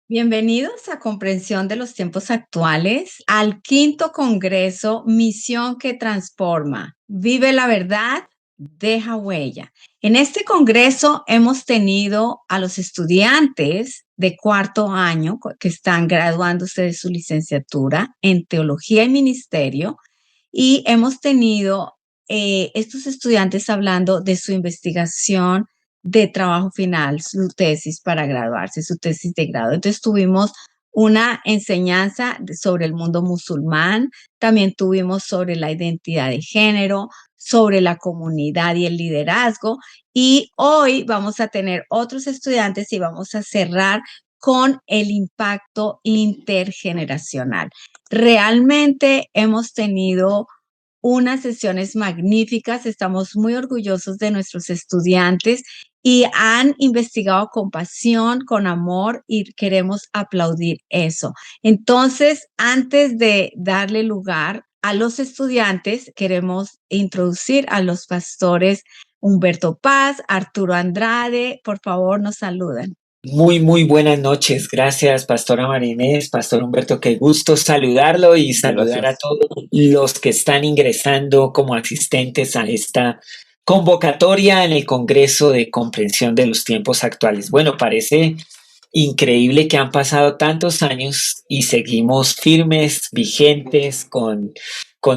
Bienvenidos a Comprensión de los Tiempos Actuales, al quinto Congreso Misión que Transforma. Vive la verdad, deja huella. En este congreso hemos tenido a los estudiantes de cuarto año que están graduándose de su licenciatura en Teología y Ministerio y hemos tenido estos estudiantes hablando de su investigación de trabajo final, su tesis para graduarse, su tesis de grado. Entonces tuvimos una enseñanza sobre el mundo musulmán, también tuvimos sobre la identidad de género, sobre la comunidad y el liderazgo, y hoy vamos a tener otros estudiantes y vamos a cerrar con el impacto intergeneracional. Realmente hemos tenido unas sesiones magníficas, estamos muy orgullosos de nuestros estudiantes y han investigado con pasión, con amor y queremos aplaudir eso. Entonces, antes de darle lugar a los estudiantes, queremos introducir a los pastores Humberto Paz, Arturo Andrade, por favor nos saludan. Muy buenas noches. Gracias, Pastora Marinés, Pastor Humberto. Qué gusto saludarlo y saludar a todos los que están ingresando como asistentes a esta convocatoria en el Congreso de Comprensión de los Tiempos Actuales. Bueno, parece increíble que han pasado tantos años y seguimos firmes, vigentes, con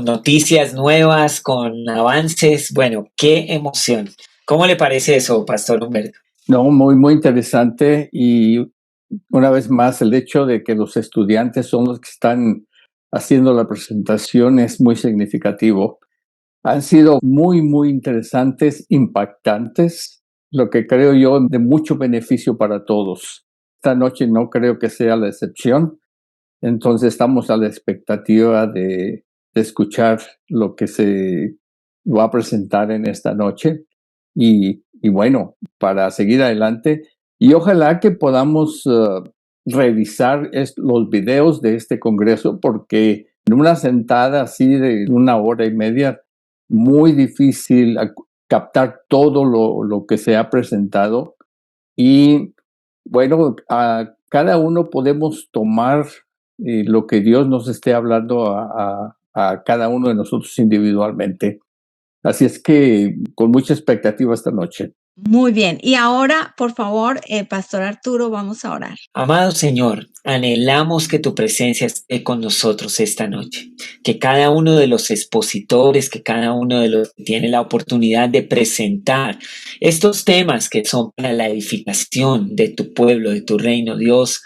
noticias nuevas, con avances. Bueno, qué emoción. ¿Cómo le parece eso, Pastor Humberto? No, muy interesante, y una vez más el hecho de que los estudiantes son los que están haciendo la presentación es muy significativo. Han sido muy interesantes, impactantes, lo que creo yo de mucho beneficio para todos. Esta noche no creo que sea la excepción, entonces estamos a la expectativa de escuchar lo que se va a presentar en esta noche. Y bueno, para seguir adelante, y ojalá que podamos revisar los videos de este congreso, porque en una sentada así de 1 hora y media, muy difícil captar todo lo que se ha presentado. Y bueno, a cada uno podemos tomar lo que Dios nos esté hablando a cada uno de nosotros individualmente. Así es que con mucha expectativa esta noche. Muy bien. Y ahora, por favor, Pastor Arturo, vamos a orar. Amado Señor, anhelamos que tu presencia esté con nosotros esta noche, que cada uno de los expositores, que cada uno de los que tiene la oportunidad de presentar estos temas que son para la edificación de tu pueblo, de tu reino, Dios,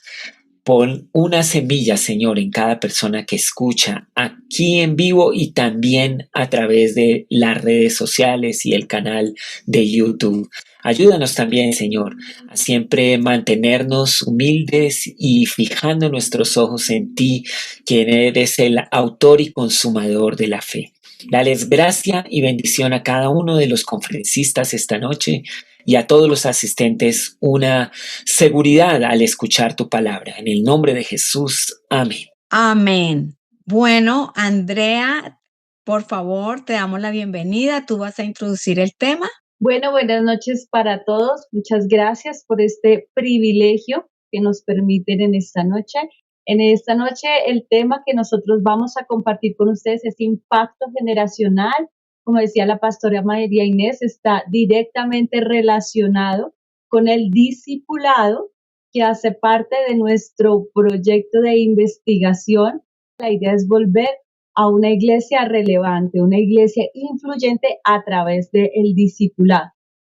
pon una semilla, Señor, en cada persona que escucha aquí en vivo y también a través de las redes sociales y el canal de YouTube. Ayúdanos también, Señor, a siempre mantenernos humildes y fijando nuestros ojos en ti, quien eres el autor y consumador de la fe. Dales gracia y bendición a cada uno de los conferencistas esta noche y a todos los asistentes una seguridad al escuchar tu palabra. En el nombre de Jesús. Amén. Amén. Bueno, Andrea, por favor, te damos la bienvenida. Tú vas a introducir el tema. Bueno, buenas noches para todos. Muchas gracias por este privilegio que nos permiten en esta noche. En esta noche el tema que nosotros vamos a compartir con ustedes es impacto generacional. Como decía la pastora María Inés, está directamente relacionado con el discipulado que hace parte de nuestro proyecto de investigación. La idea es volver a una iglesia relevante, una iglesia influyente a través del discipulado.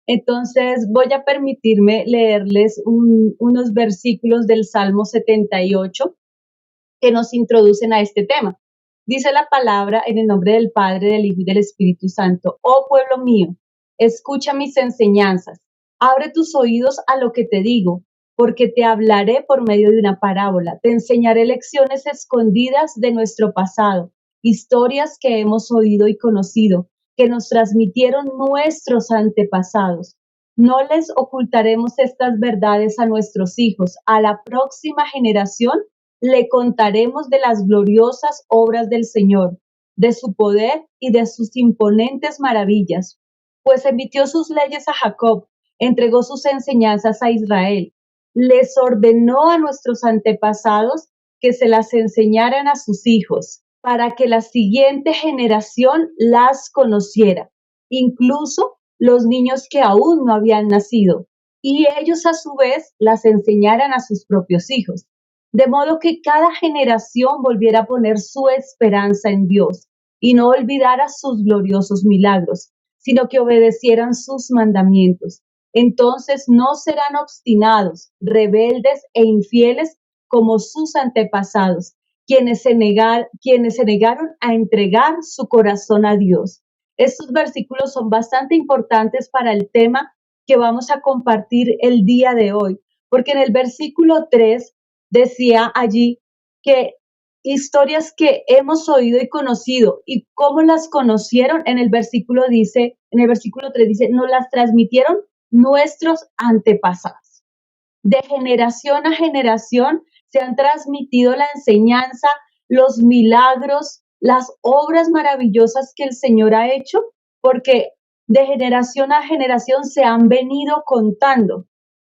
Entonces voy a permitirme leerles unos versículos del Salmo 78 que nos introducen a este tema. Dice la palabra en el nombre del Padre, del Hijo y del Espíritu Santo. Oh pueblo mío, escucha mis enseñanzas, abre tus oídos a lo que te digo, porque te hablaré por medio de una parábola, te enseñaré lecciones escondidas de nuestro pasado, historias que hemos oído y conocido, que nos transmitieron nuestros antepasados. No les ocultaremos estas verdades a nuestros hijos, a la próxima generación le contaremos de las gloriosas obras del Señor, de su poder y de sus imponentes maravillas, pues emitió sus leyes a Jacob, entregó sus enseñanzas a Israel. les ordenó a nuestros antepasados que se las enseñaran a sus hijos para que la siguiente generación las conociera, incluso los niños que aún no habían nacido, y ellos a su vez las enseñaran a sus propios hijos, de modo que cada generación volviera a poner su esperanza en Dios y no olvidara sus gloriosos milagros, sino que obedecieran sus mandamientos. Entonces no serán obstinados, rebeldes e infieles como sus antepasados, quienes se negaron a entregar su corazón a Dios. Estos versículos son bastante importantes para el tema que vamos a compartir el día de hoy, porque en el versículo 3 decía allí que historias que hemos oído y conocido, y cómo las conocieron, en el versículo 3 dice, nos las transmitieron nuestros antepasados. De generación a generación se han transmitido la enseñanza, los milagros, las obras maravillosas que el Señor ha hecho, porque de generación a generación se han venido contando.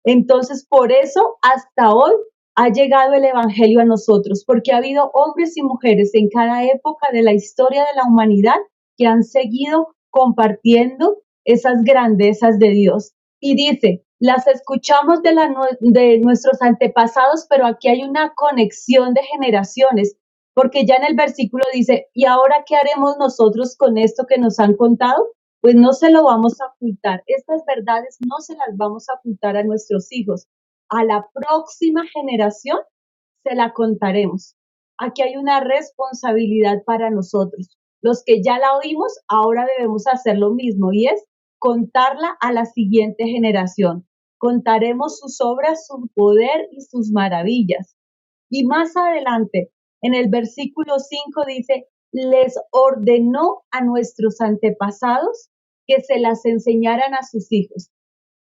Entonces, por eso hasta hoy ha llegado el Evangelio a nosotros, porque ha habido hombres y mujeres en cada época de la historia de la humanidad que han seguido compartiendo esas grandezas de Dios. Y dice, las escuchamos de nuestros antepasados, pero aquí hay una conexión de generaciones, porque ya en el versículo dice, ¿y ahora qué haremos nosotros con esto que nos han contado? Pues no se lo vamos a ocultar. Estas verdades no se las vamos a ocultar a nuestros hijos. A la próxima generación se la contaremos. Aquí hay una responsabilidad para nosotros. Los que ya la oímos, ahora debemos hacer lo mismo, y es contarla a la siguiente generación. Contaremos sus obras, su poder y sus maravillas. Y más adelante, en el versículo 5 dice, les ordenó a nuestros antepasados que se las enseñaran a sus hijos.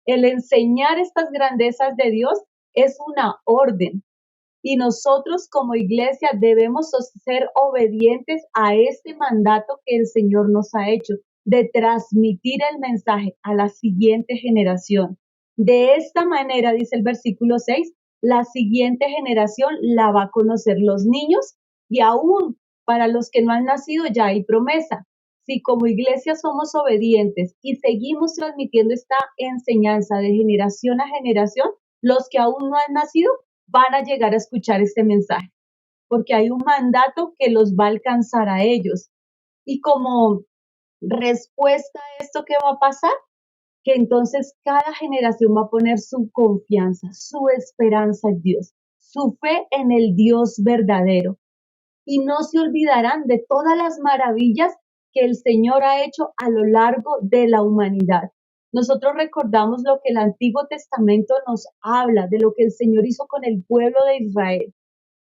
El enseñar estas grandezas de Dios es una orden, y nosotros como iglesia debemos ser obedientes a este mandato que el Señor nos ha hecho, de transmitir el mensaje a la siguiente generación. De esta manera, dice el versículo 6, la siguiente generación la va a conocer. Los niños, y aún para los que no han nacido ya hay promesa. Si como iglesia somos obedientes y seguimos transmitiendo esta enseñanza de generación a generación, los que aún no han nacido van a llegar a escuchar este mensaje, porque hay un mandato que los va a alcanzar a ellos. Y como respuesta a esto, ¿qué va a pasar? Que entonces cada generación va a poner su confianza, su esperanza en Dios, su fe en el Dios verdadero. Y no se olvidarán de todas las maravillas que el Señor ha hecho a lo largo de la humanidad. Nosotros recordamos lo que el Antiguo Testamento nos habla, de lo que el Señor hizo con el pueblo de Israel.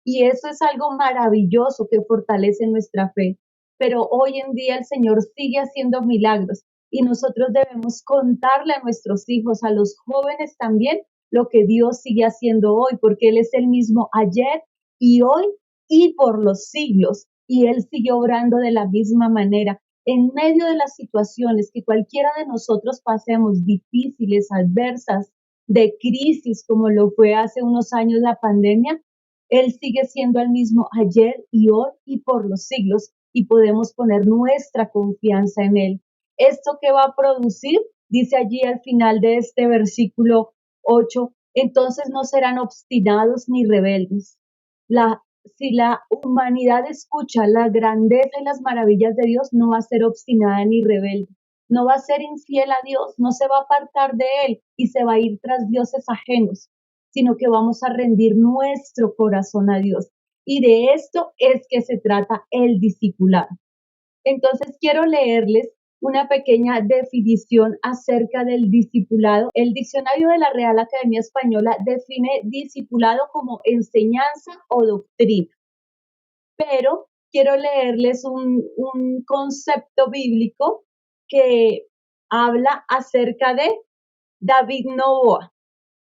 Y eso es algo maravilloso que fortalece nuestra fe. Pero hoy en día el Señor sigue haciendo milagros, y nosotros debemos contarle a nuestros hijos, a los jóvenes también, lo que Dios sigue haciendo hoy, porque Él es el mismo ayer y hoy y por los siglos, y Él sigue obrando de la misma manera. En medio de las situaciones que cualquiera de nosotros pasemos, difíciles, adversas, de crisis, como lo fue hace unos años la pandemia, Él sigue siendo el mismo ayer y hoy y por los siglos, y podemos poner nuestra confianza en Él. ¿Esto qué va a producir? Dice allí al final de este versículo 8, entonces no serán obstinados ni rebeldes. Si la humanidad escucha la grandeza y las maravillas de Dios, no va a ser obstinada ni rebelde, no va a ser infiel a Dios, no se va a apartar de Él y se va a ir tras dioses ajenos, sino que vamos a rendir nuestro corazón a Dios. Y de esto es que se trata el discipulado. Entonces quiero leerles una pequeña definición acerca del discipulado. El diccionario de la Real Academia Española define discipulado como enseñanza o doctrina. Pero quiero leerles un concepto bíblico que habla acerca de David Novoa,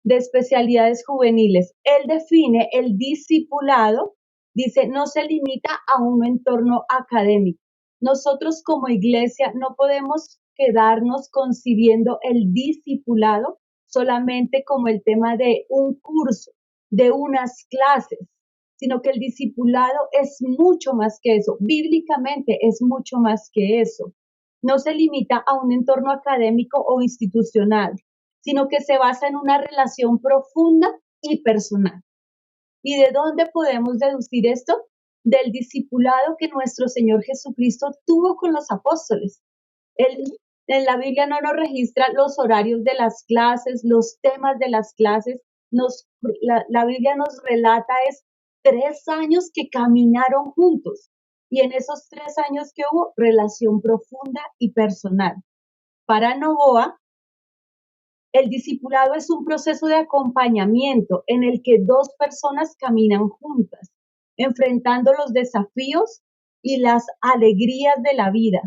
de especialidades juveniles. Él define el discipulado, dice, no se limita a un entorno académico. Nosotros como iglesia no podemos quedarnos concibiendo el discipulado solamente como el tema de un curso, de unas clases, sino que el discipulado es mucho más que eso. Bíblicamente es mucho más que eso. No se limita a un entorno académico o institucional, sino que se basa en una relación profunda y personal. ¿Y de dónde podemos deducir esto? Del discipulado que nuestro Señor Jesucristo tuvo con los apóstoles. Él, en la Biblia no nos registra los horarios de las clases, los temas de las clases. La Biblia nos relata es 3 años que caminaron juntos. Y en esos 3 años que hubo relación profunda y personal. Para Novoa, el discipulado es un proceso de acompañamiento en el que dos personas caminan juntas, enfrentando los desafíos y las alegrías de la vida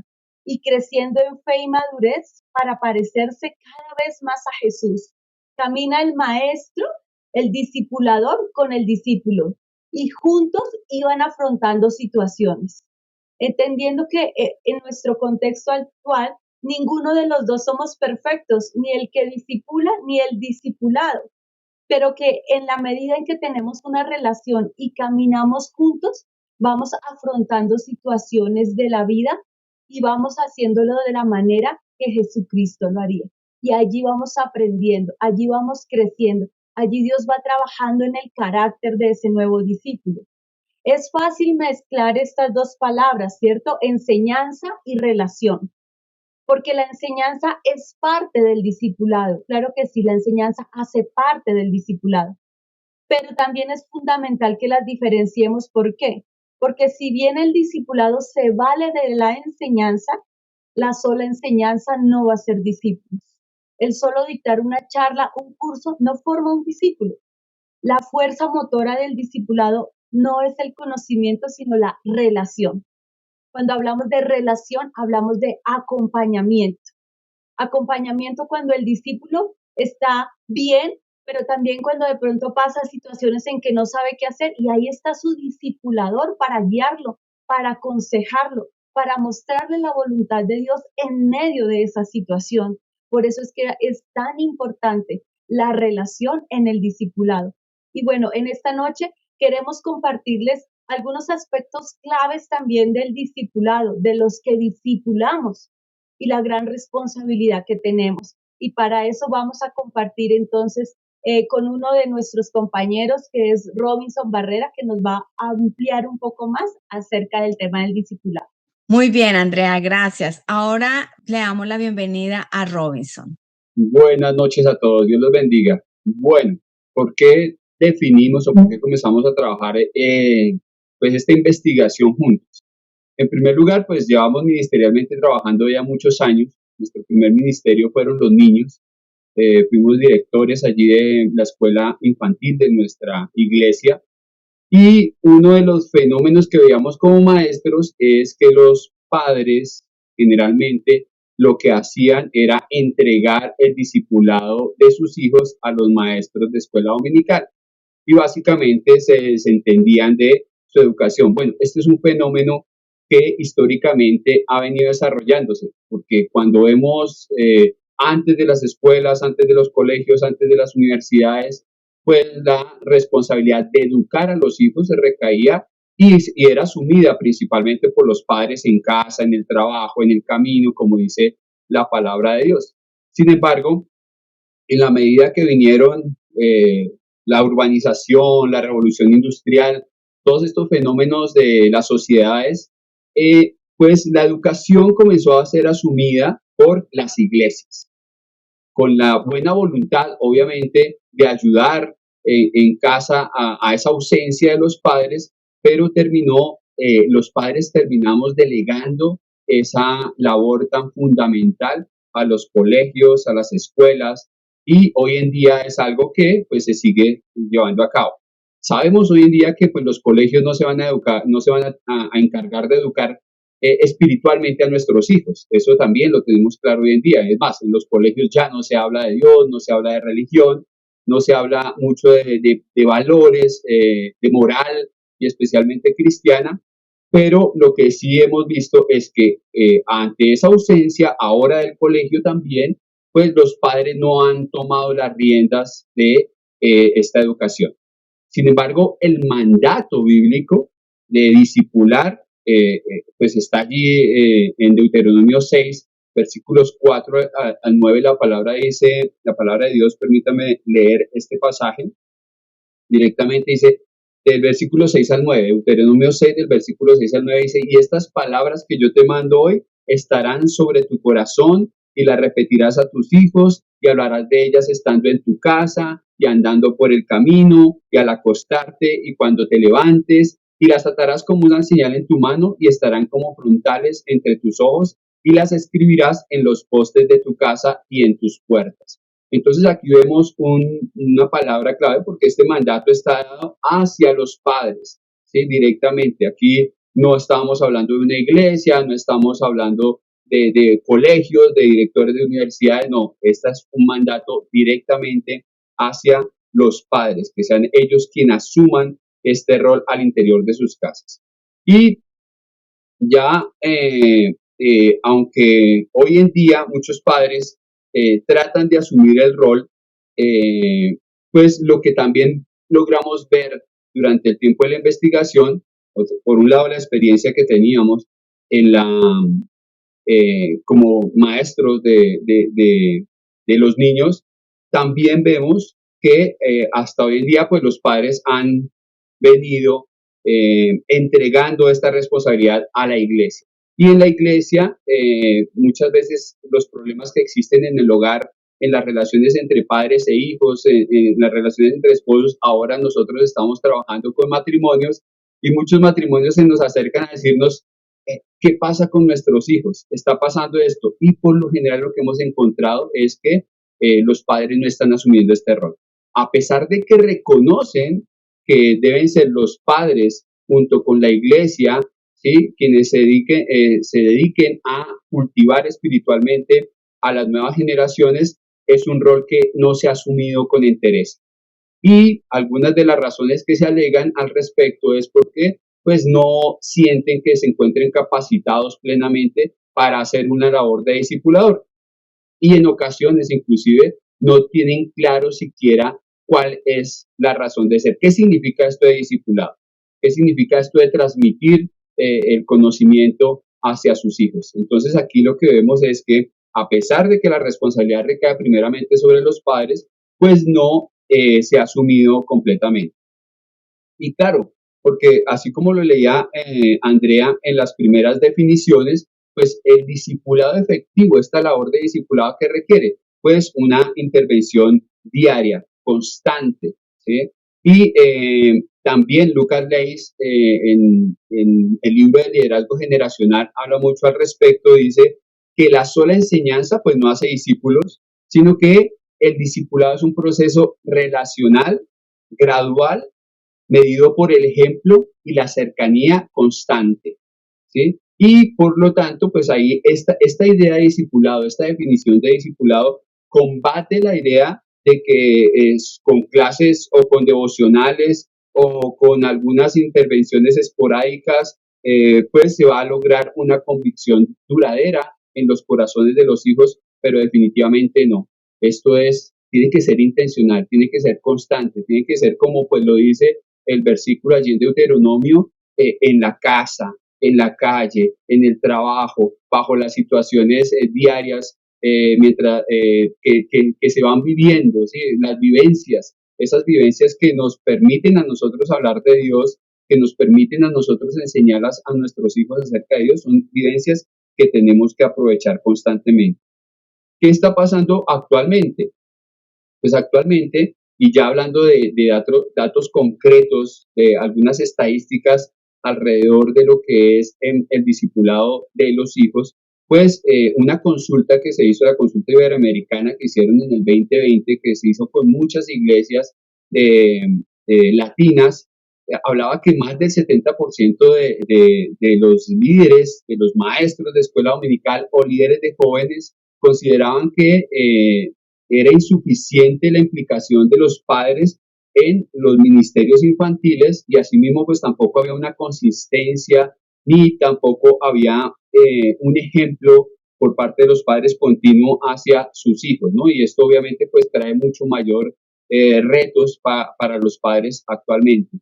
y creciendo en fe y madurez para parecerse cada vez más a Jesús. Camina el maestro, el discipulador con el discípulo y juntos iban afrontando situaciones, entendiendo que en nuestro contexto actual ninguno de los dos somos perfectos, ni el que discipula ni el discipulado, pero que en la medida en que tenemos una relación y caminamos juntos, vamos afrontando situaciones de la vida y vamos haciéndolo de la manera que Jesucristo lo haría. Y allí vamos aprendiendo, allí vamos creciendo, allí Dios va trabajando en el carácter de ese nuevo discípulo. Es fácil mezclar estas dos palabras, ¿cierto? Enseñanza y relación. Porque la enseñanza es parte del discipulado. Claro que sí, la enseñanza hace parte del discipulado. Pero también es fundamental que las diferenciemos. ¿Por qué? Porque si bien el discipulado se vale de la enseñanza, la sola enseñanza no va a ser discípulos. El solo dictar una charla, un curso, no forma un discípulo. La fuerza motora del discipulado no es el conocimiento, sino la relación. Cuando hablamos de relación, hablamos de acompañamiento. Acompañamiento cuando el discípulo está bien, pero también cuando de pronto pasa situaciones en que no sabe qué hacer y ahí está su discipulador para guiarlo, para aconsejarlo, para mostrarle la voluntad de Dios en medio de esa situación. Por eso es que es tan importante la relación en el discipulado. Y bueno, en esta noche queremos compartirles algunos aspectos claves también del discipulado, de los que discipulamos y la gran responsabilidad que tenemos. Y para eso vamos a compartir entonces con uno de nuestros compañeros, que es Robinson Barrera, que nos va a ampliar un poco más acerca del tema del discipulado. Muy bien, Andrea, gracias. Ahora le damos la bienvenida a Robinson. Buenas noches a todos, Dios los bendiga. Bueno, ¿por qué definimos o por qué comenzamos a trabajar pues esta investigación juntos? En primer lugar, pues llevamos ministerialmente trabajando ya muchos años. Nuestro primer ministerio fueron los niños. Fuimos directores allí de la escuela infantil de nuestra iglesia. Y uno de los fenómenos que veíamos como maestros es que los padres generalmente lo que hacían era entregar el discipulado de sus hijos a los maestros de escuela dominical y básicamente se desentendían de su educación. Bueno, este es un fenómeno que históricamente ha venido desarrollándose, porque cuando vemos antes de las escuelas, antes de los colegios, antes de las universidades, pues la responsabilidad de educar a los hijos se recaía y era asumida principalmente por los padres en casa, en el trabajo, en el camino, como dice la palabra de Dios. Sin embargo, en la medida que vinieron la urbanización, la revolución industrial, todos estos fenómenos de las sociedades, pues la educación comenzó a ser asumida por las iglesias, con la buena voluntad, obviamente, de ayudar en casa a esa ausencia de los padres, pero los padres terminamos delegando esa labor tan fundamental a los colegios, a las escuelas, y hoy en día es algo que pues se sigue llevando a cabo. Sabemos hoy en día que pues los colegios no se van a educar, no se van a encargar de educar espiritualmente a nuestros hijos. Eso también lo tenemos claro hoy en día. Es más, en los colegios ya no se habla de Dios, no se habla de religión, no se habla mucho de valores, de moral y especialmente cristiana, pero lo que sí hemos visto es que ante esa ausencia ahora del colegio también, pues los padres no han tomado las riendas de esta educación. Sin embargo, el mandato bíblico de discipular, pues está allí en Deuteronomio 6, versículos 4 al 9, la palabra dice, la palabra de Dios, permítame leer este pasaje directamente, dice, del versículo 6 al 9, Deuteronomio 6, del versículo 6 al 9, dice, y estas palabras que yo te mando hoy estarán sobre tu corazón y las repetirás a tus hijos y hablarás de ellas estando en tu casa y andando por el camino y al acostarte y cuando te levantes y las atarás como una señal en tu mano y estarán como frontales entre tus ojos y las escribirás en los postes de tu casa y en tus puertas. Entonces aquí vemos una palabra clave porque este mandato está dado hacia los padres, ¿sí? Directamente. Aquí no estamos hablando de una iglesia, no estamos hablando de colegios, de directores de universidades, no. Este es un mandato directamente hacia los padres, que sean ellos quienes asuman este rol al interior de sus casas. Y ya, aunque hoy en día muchos padres tratan de asumir el rol, pues lo que también logramos ver durante el tiempo de la investigación, por un lado la experiencia que teníamos en como maestros de los niños, también vemos que hasta hoy en día pues los padres han venido entregando esta responsabilidad a la iglesia. Y en la iglesia, muchas veces los problemas que existen en el hogar, en las relaciones entre padres e hijos, en las relaciones entre esposos, ahora nosotros estamos trabajando con matrimonios y muchos matrimonios se nos acercan a decirnos, ¿qué pasa con nuestros hijos? Está pasando esto. Y por lo general lo que hemos encontrado es que los padres no están asumiendo este rol. A pesar de que reconocen que deben ser los padres junto con la iglesia, ¿sí? Quienes se dediquen a cultivar espiritualmente a las nuevas generaciones, es un rol que no se ha asumido con interés. Y algunas de las razones que se alegan al respecto es porque pues no sienten que se encuentren capacitados plenamente para hacer una labor de discipulador. Y en ocasiones inclusive no tienen claro siquiera cuál es la razón de ser. ¿Qué significa esto de discipulado? ¿Qué significa esto de transmitir el conocimiento hacia sus hijos? Entonces aquí lo que vemos es que a pesar de que la responsabilidad recae primeramente sobre los padres, pues no se ha asumido completamente. Y claro, porque así como lo leía Andrea en las primeras definiciones, pues el discipulado efectivo, esta labor de discipulado que requiere, pues una intervención diaria, constante, ¿sí? Y también Lucas Leis, en el libro de liderazgo generacional, habla mucho al respecto, dice que la sola enseñanza pues no hace discípulos, sino que el discipulado es un proceso relacional, gradual, medido por el ejemplo y la cercanía constante, ¿sí? Y por lo tanto, pues ahí esta idea de discipulado, esta definición de discipulado, combate la idea de que es con clases o con devocionales o con algunas intervenciones esporádicas, pues se va a lograr una convicción duradera en los corazones de los hijos, pero definitivamente no. Esto tiene que ser intencional, tiene que ser constante, tiene que ser como pues lo dice el versículo allí en Deuteronomio, en la casa, en la calle, en el trabajo, bajo las situaciones diarias, mientras que se van viviendo, ¿sí? Las vivencias, esas vivencias que nos permiten a nosotros hablar de Dios, que nos permiten a nosotros enseñarlas a nuestros hijos acerca de Dios, son vivencias que tenemos que aprovechar constantemente. ¿Qué está pasando actualmente? Pues actualmente, y ya hablando de datos concretos, de algunas estadísticas alrededor de lo que es el discipulado de los hijos, pues una consulta que se hizo, la consulta iberoamericana que hicieron en el 2020, que se hizo con muchas iglesias latinas, hablaba que más del 70% de los líderes, de los maestros de escuela dominical o líderes de jóvenes consideraban que era insuficiente la implicación de los padres en los ministerios infantiles y asimismo pues tampoco había una consistencia ni tampoco había un ejemplo por parte de los padres continuo hacia sus hijos, ¿no? Y esto obviamente pues trae mucho mayor retos para los padres actualmente.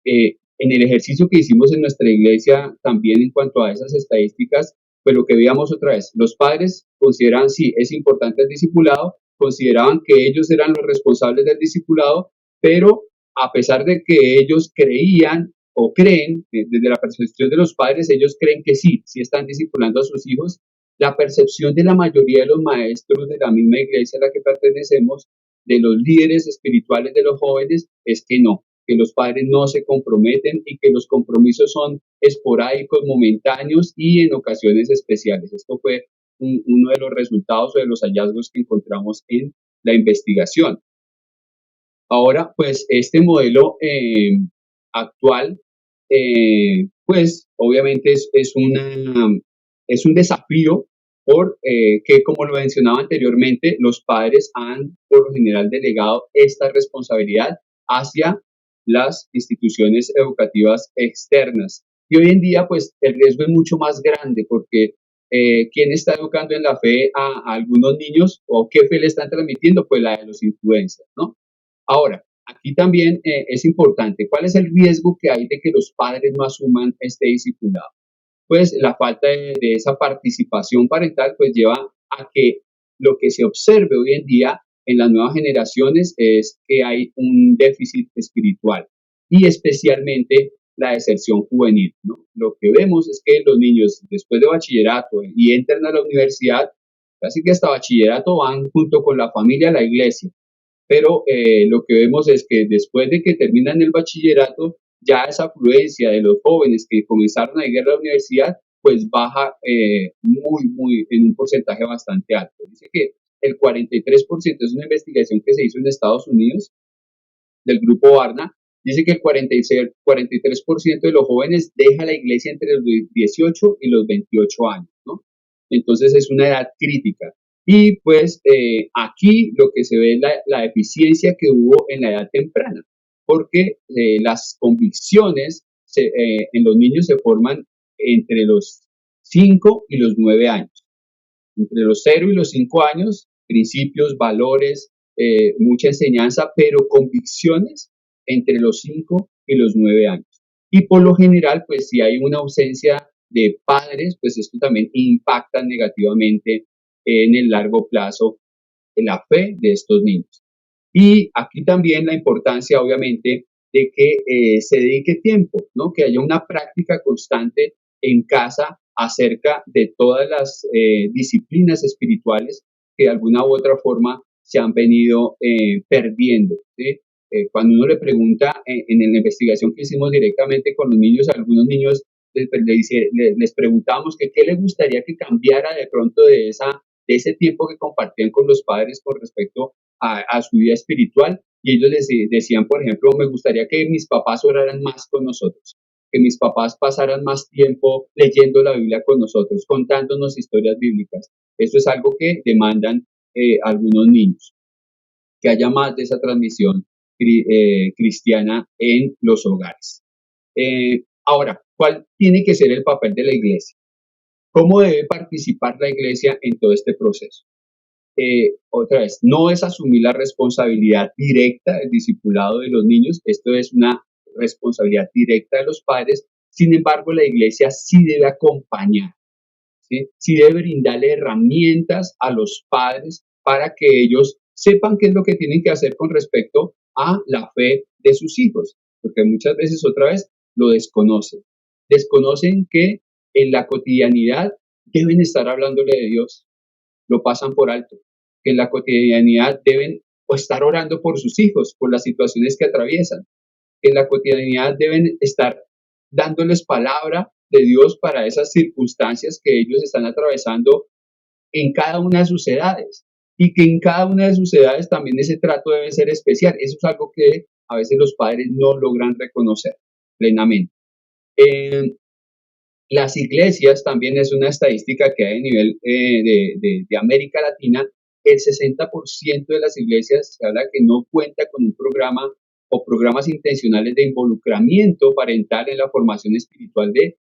En el ejercicio que hicimos en nuestra iglesia, también en cuanto a esas estadísticas, pues lo que veíamos otra vez, los padres consideraban, sí, es importante el discipulado, consideraban que ellos eran los responsables del discipulado, pero a pesar de que ellos creían o creen, desde la percepción de los padres, ellos creen que sí, sí están discipulando a sus hijos, la percepción de la mayoría de los maestros de la misma iglesia a la que pertenecemos, de los líderes espirituales de los jóvenes, es que no, que los padres no se comprometen y que los compromisos son esporádicos, momentáneos y en ocasiones especiales. Esto fue uno de los resultados o de los hallazgos que encontramos en la investigación. Ahora, pues este modelo actual, pues obviamente es un desafío que, como lo mencionaba anteriormente, los padres han por lo general delegado esta responsabilidad hacia las instituciones educativas externas. Y hoy en día, pues el riesgo es mucho más grande porque ¿quién está educando en la fe a algunos niños o qué fe le están transmitiendo? Pues la de los influencers, ¿no? Ahora, aquí también es importante, ¿cuál es el riesgo que hay de que los padres no asuman este discipulado? Pues la falta de esa participación parental pues lleva a que lo que se observe hoy en día en las nuevas generaciones es que hay un déficit espiritual y especialmente la deserción juvenil, ¿no? Lo que vemos es que los niños después de bachillerato y entran a la universidad, casi que hasta bachillerato van junto con la familia a la iglesia, pero lo que vemos es que después de que terminan el bachillerato, ya esa afluencia de los jóvenes que comenzaron a ir a la universidad, pues baja en un porcentaje bastante alto. Dice que el 43%, es una investigación que se hizo en Estados Unidos, del grupo Barna, dice que el 43% de los jóvenes deja la iglesia entre los 18 y los 28 años, ¿no? Entonces es una edad crítica. Y pues aquí lo que se ve es la eficiencia que hubo en la edad temprana, porque las convicciones en los niños se forman entre los 5 y los 9 años. Entre los 0 y los 5 años, principios, valores, mucha enseñanza, pero convicciones entre los 5 y los 9 años. Y por lo general, pues si hay una ausencia de padres, pues esto también impacta negativamente en el largo plazo en la fe de estos niños. Y aquí también la importancia, obviamente, de que se dedique tiempo, ¿no? Que haya una práctica constante en casa acerca de todas las disciplinas espirituales que de alguna u otra forma se han venido perdiendo, ¿sí? Cuando uno le pregunta en la investigación que hicimos directamente con los niños, a algunos niños les preguntamos que qué les gustaría que cambiara de pronto de ese tiempo que compartían con los padres con respecto a su vida espiritual, y ellos decían, por ejemplo, me gustaría que mis papás oraran más con nosotros, que mis papás pasaran más tiempo leyendo la Biblia con nosotros, contándonos historias bíblicas. Eso es algo que demandan algunos niños, que haya más de esa transmisión cristiana en los hogares. Ahora, ¿cuál tiene que ser el papel de la iglesia? ¿Cómo debe participar la iglesia en todo este proceso? Otra vez, no es asumir la responsabilidad directa del discipulado de los niños, esto es una responsabilidad directa de los padres, sin embargo la iglesia sí debe acompañar, sí debe brindarle herramientas a los padres para que ellos sepan qué es lo que tienen que hacer con respecto a la fe de sus hijos, porque muchas veces otra vez lo desconocen que en la cotidianidad deben estar hablándole de Dios, lo pasan por alto, que en la cotidianidad deben estar orando por sus hijos, por las situaciones que atraviesan, que en la cotidianidad deben estar dándoles palabra de Dios para esas circunstancias que ellos están atravesando en cada una de sus edades, y que en cada una de sus edades también ese trato debe ser especial. Eso es algo que a veces los padres no logran reconocer plenamente. Las iglesias también es una estadística que hay a nivel de América Latina. El 60% de las iglesias se habla que no cuenta con un programa o programas intencionales de involucramiento parental en la formación espiritual de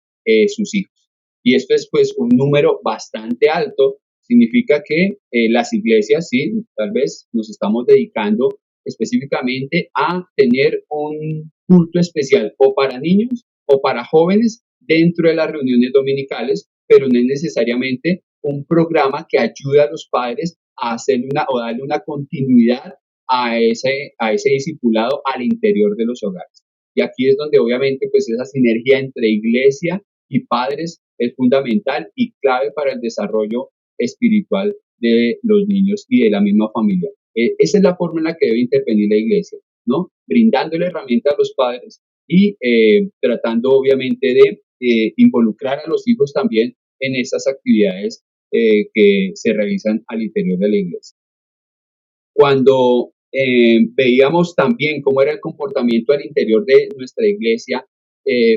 sus hijos. Y esto es pues un número bastante alto significa que las iglesias, sí, tal vez nos estamos dedicando específicamente a tener un culto especial o para niños o para jóvenes dentro de las reuniones dominicales, pero no es necesariamente un programa que ayude a los padres a hacer o darle una continuidad a ese discipulado al interior de los hogares. Y aquí es donde obviamente pues esa sinergia entre iglesia y padres es fundamental y clave para el desarrollo espiritual de los niños y de la misma familia. Esa es la forma en la que debe intervenir la iglesia, ¿no? Brindándole herramientas a los padres y tratando obviamente de involucrar a los hijos también en esas actividades que se realizan al interior de la iglesia. Cuando veíamos también cómo era el comportamiento al interior de nuestra iglesia,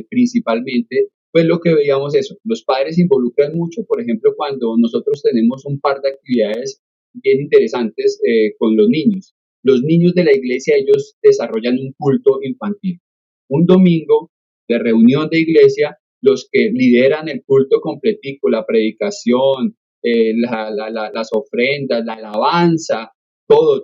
principalmente, pues lo que veíamos eso, los padres se involucran mucho, por ejemplo, cuando nosotros tenemos un par de actividades bien interesantes con los niños. Los niños de la iglesia, ellos desarrollan un culto infantil. Un domingo de reunión de iglesia, los que lideran el culto completico, la predicación, las ofrendas, la alabanza, todo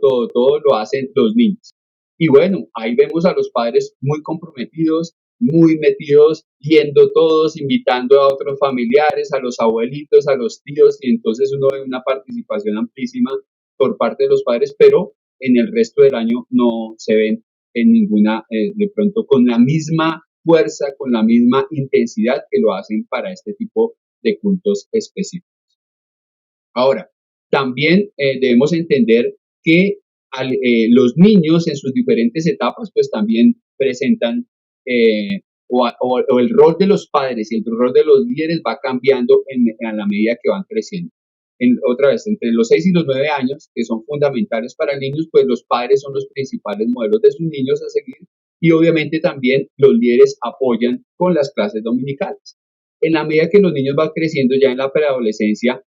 lo hacen los niños. Y bueno, ahí vemos a los padres muy comprometidos, muy metidos, yendo todos, invitando a otros familiares, a los abuelitos, a los tíos, y entonces uno ve una participación amplísima por parte de los padres, pero en el resto del año no se ven en ninguna, de pronto con la misma fuerza, con la misma intensidad que lo hacen para este tipo de cultos específicos. Ahora, también debemos entender que los niños en sus diferentes etapas pues también presentan o el rol de los padres y el rol de los líderes va cambiando a la medida que van creciendo. Otra vez, entre los 6 y los 9 años, que son fundamentales para niños, pues los padres son los principales modelos de sus niños a seguir y obviamente también los líderes apoyan con las clases dominicales. En la medida que los niños van creciendo ya en la preadolescencia,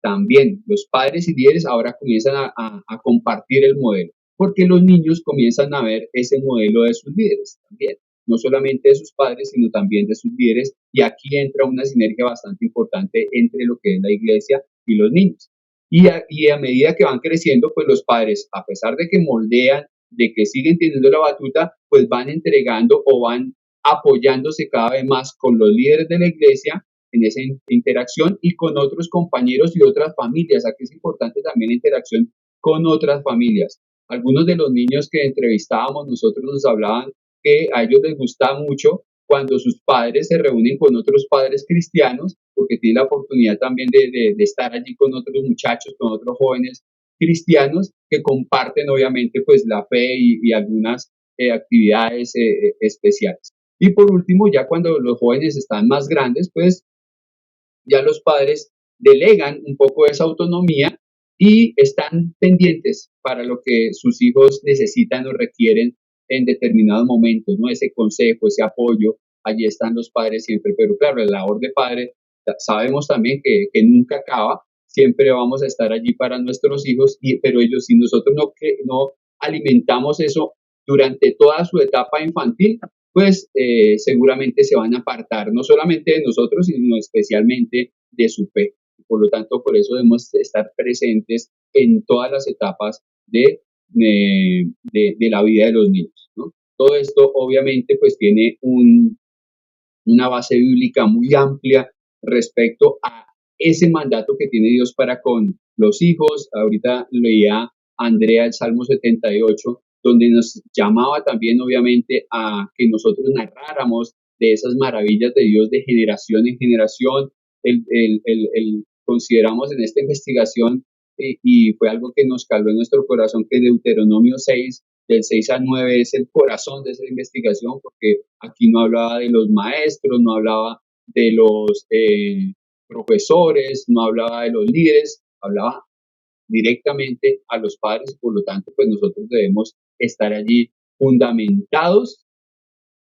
también los padres y líderes ahora comienzan a compartir el modelo, porque los niños comienzan a ver ese modelo de sus líderes también, no solamente de sus padres, sino también de sus líderes, y aquí entra una sinergia bastante importante entre lo que es la iglesia y los niños. Y a medida que van creciendo, pues los padres, a pesar de que moldean, de que siguen teniendo la batuta, pues van entregando o van apoyándose cada vez más con los líderes de la iglesia en esa interacción y con otros compañeros y otras familias. Aquí es importante también la interacción con otras familias. Algunos de los niños que entrevistábamos nosotros nos hablaban que a ellos les gusta mucho cuando sus padres se reúnen con otros padres cristianos, porque tienen la oportunidad también de estar allí con otros muchachos, con otros jóvenes cristianos que comparten obviamente pues la fe y algunas actividades especiales. Y por último, ya cuando los jóvenes están más grandes, pues ya los padres delegan un poco esa autonomía y están pendientes para lo que sus hijos necesitan o requieren en determinados momentos, ¿no? Ese consejo, ese apoyo, allí están los padres siempre, pero claro, la labor de padre sabemos también que nunca acaba, siempre vamos a estar allí para nuestros hijos, pero ellos, si nosotros no alimentamos eso durante toda su etapa infantil, pues seguramente se van a apartar no solamente de nosotros, sino especialmente de su fe. Por lo tanto, por eso debemos estar presentes en todas las etapas de la vida de los niños, ¿no? Todo esto obviamente pues tiene una base bíblica muy amplia respecto a ese mandato que tiene Dios para con los hijos. Ahorita leía Andrea el Salmo 78, donde nos llamaba también obviamente a que nosotros narráramos de esas maravillas de Dios de generación en generación. Consideramos en esta investigación y fue algo que nos caló en nuestro corazón que Deuteronomio 6, del 6 al 9 es el corazón de esa investigación, porque aquí no hablaba de los maestros, no hablaba de los profesores, no hablaba de los líderes, hablaba directamente a los padres y por lo tanto pues nosotros debemos estar allí fundamentados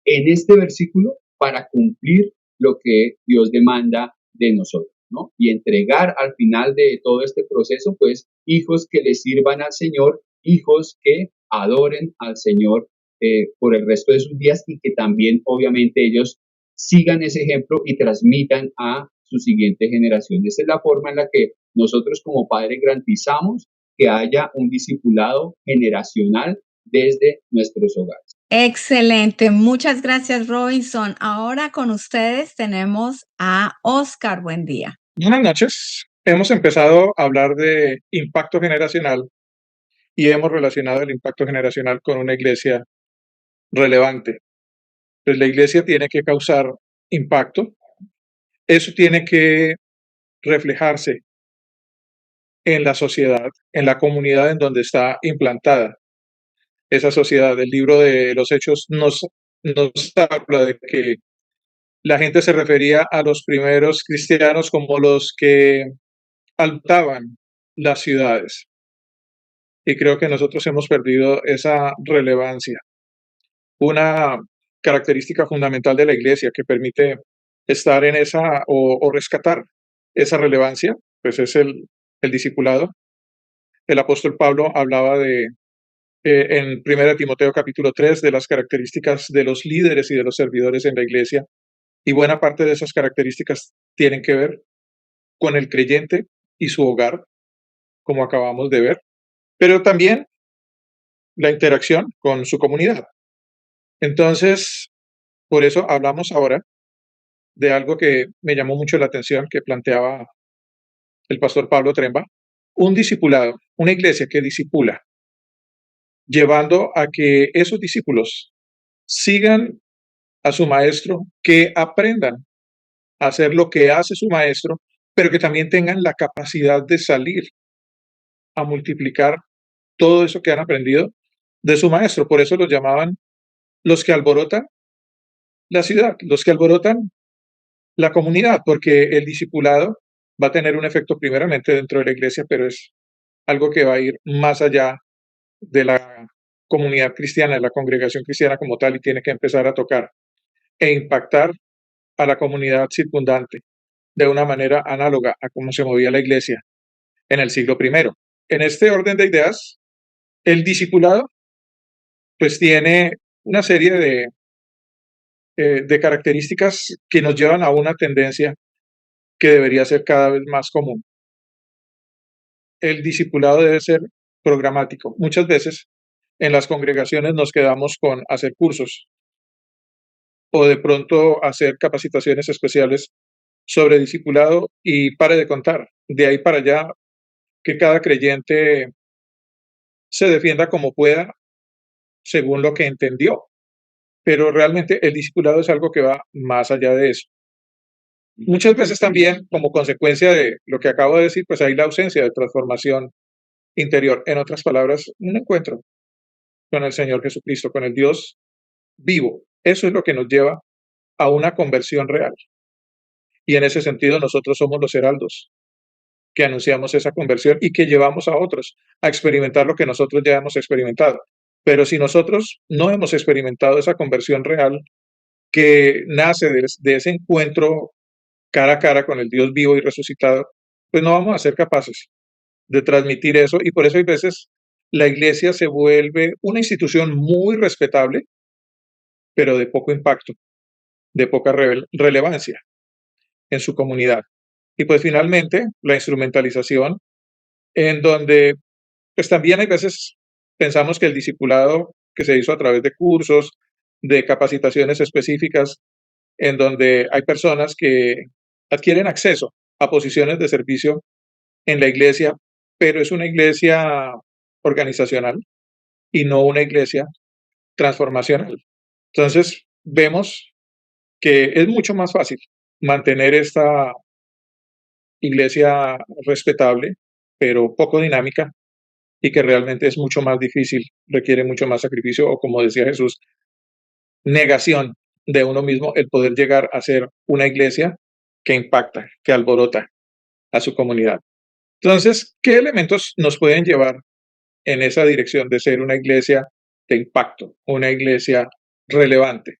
en este versículo para cumplir lo que Dios demanda de nosotros, ¿no? Y entregar al final de todo este proceso pues hijos que le sirvan al Señor, hijos que adoren al Señor por el resto de sus días y que también obviamente ellos sigan ese ejemplo y transmitan a su siguiente generación. Esa es la forma en la que nosotros como padres garantizamos que haya un discipulado generacional desde nuestros hogares. Excelente, muchas gracias, Robinson. Ahora con ustedes tenemos a Oscar. Buen día. Buenas noches. Hemos empezado a hablar de impacto generacional y hemos relacionado el impacto generacional con una iglesia relevante. Pues la iglesia tiene que causar impacto. Eso tiene que reflejarse en la sociedad, en la comunidad en donde está implantada esa sociedad. El libro de los Hechos nos habla de que la gente se refería a los primeros cristianos como los que habitaban las ciudades. Y creo que nosotros hemos perdido esa relevancia. Una característica fundamental de la iglesia que permite estar en esa o rescatar esa relevancia, pues es el discipulado. El apóstol Pablo hablaba en 1 Timoteo capítulo 3 de las características de los líderes y de los servidores en la iglesia, y buena parte de esas características tienen que ver con el creyente y su hogar, como acabamos de ver, pero también la interacción con su comunidad. Entonces, por eso hablamos ahora de algo que me llamó mucho la atención que planteaba el pastor Pablo Tremba, un discipulado, una iglesia que discipula, llevando a que esos discípulos sigan a su maestro, que aprendan a hacer lo que hace su maestro, pero que también tengan la capacidad de salir a multiplicar todo eso que han aprendido de su maestro. Por eso los llamaban los que alborotan la ciudad, los que alborotan la comunidad, porque el discipulado va a tener un efecto primeramente dentro de la iglesia, pero es algo que va a ir más allá de la comunidad cristiana, de la congregación cristiana como tal, y tiene que empezar a tocar e impactar a la comunidad circundante de una manera análoga a cómo se movía la iglesia en el siglo I. En este orden de ideas, el discipulado pues tiene una serie de características que nos llevan a una tendencia que debería ser cada vez más común. El discipulado debe ser programático. Muchas veces en las congregaciones nos quedamos con hacer cursos o de pronto hacer capacitaciones especiales sobre discipulado y pare de contar. De ahí para allá, que cada creyente se defienda como pueda según lo que entendió. Pero realmente el discipulado es algo que va más allá de eso. Muchas veces también, como consecuencia de lo que acabo de decir, pues hay la ausencia de transformación interior. En otras palabras, un encuentro con el Señor Jesucristo, con el Dios vivo. Eso es lo que nos lleva a una conversión real. Y en ese sentido nosotros somos los heraldos que anunciamos esa conversión y que llevamos a otros a experimentar lo que nosotros ya hemos experimentado. Pero si nosotros no hemos experimentado esa conversión real que nace de ese encuentro cara a cara con el Dios vivo y resucitado, pues no vamos a ser capaces de transmitir eso, y por eso hay veces la iglesia se vuelve una institución muy respetable, pero de poco impacto, de poca relevancia en su comunidad. Y pues finalmente la instrumentalización, en donde pues también hay veces pensamos que el discipulado que se hizo a través de cursos, de capacitaciones específicas, en donde hay personas que adquieren acceso a posiciones de servicio en la iglesia, pero es una iglesia organizacional y no una iglesia transformacional. Entonces, vemos que es mucho más fácil mantener esta iglesia respetable, pero poco dinámica, y que realmente es mucho más difícil, requiere mucho más sacrificio, o como decía Jesús, negación de uno mismo, el poder llegar a ser una iglesia que impacta, que alborota a su comunidad. Entonces, ¿qué elementos nos pueden llevar en esa dirección de ser una iglesia de impacto, una iglesia relevante?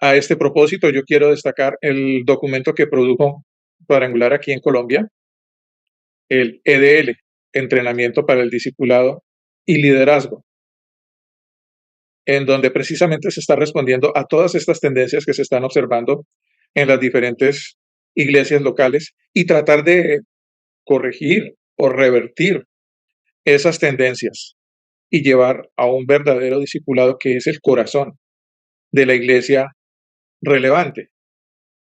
A este propósito, yo quiero destacar el documento que produjo Cuadrangular aquí en Colombia, el EDL, Entrenamiento para el Discipulado y Liderazgo, en donde precisamente se está respondiendo a todas estas tendencias que se están observando en las diferentes iglesias locales y tratar de corregir o revertir esas tendencias y llevar a un verdadero discipulado que es el corazón de la iglesia relevante.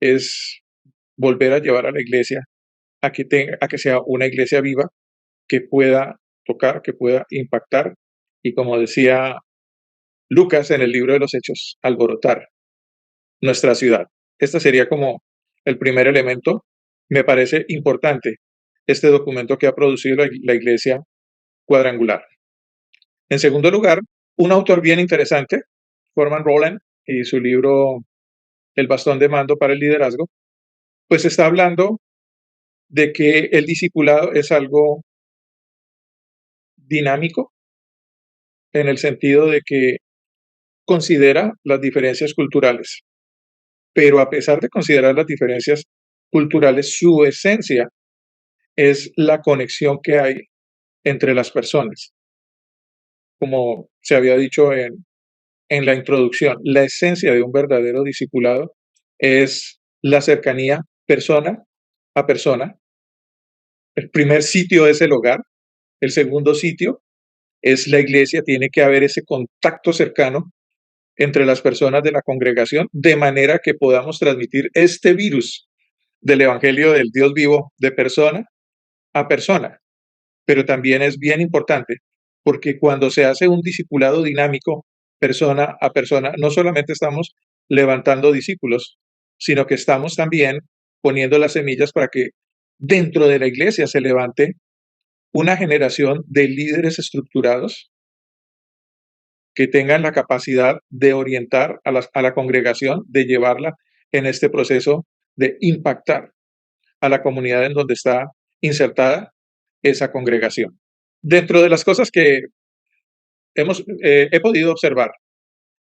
Es volver a llevar a la iglesia a que sea una iglesia viva que pueda tocar, que pueda impactar y, como decía Lucas en el libro de los Hechos, alborotar nuestra ciudad. Este sería como el primer elemento. Me parece importante este documento que ha producido la Iglesia Cuadrangular. En segundo lugar, un autor bien interesante, Forman Rowland, y su libro El bastón de mando para el liderazgo, pues está hablando de que el discipulado es algo dinámico en el sentido de que considera las diferencias culturales, pero a pesar de considerar las diferencias culturales, su esencia es la conexión que hay entre las personas. Como se había dicho en la introducción, la esencia de un verdadero discipulado es la cercanía persona a persona. El primer sitio es el hogar, el segundo sitio es la iglesia, tiene que haber ese contacto cercano entre las personas de la congregación, de manera que podamos transmitir este virus del Evangelio del Dios vivo de persona a persona. Pero también es bien importante porque cuando se hace un discipulado dinámico, persona a persona, no solamente estamos levantando discípulos, sino que estamos también poniendo las semillas para que dentro de la iglesia se levante una generación de líderes estructurados que tengan la capacidad de orientar a la congregación, de llevarla en este proceso de impactar a la comunidad en donde está insertada esa congregación. Dentro de las cosas que he podido observar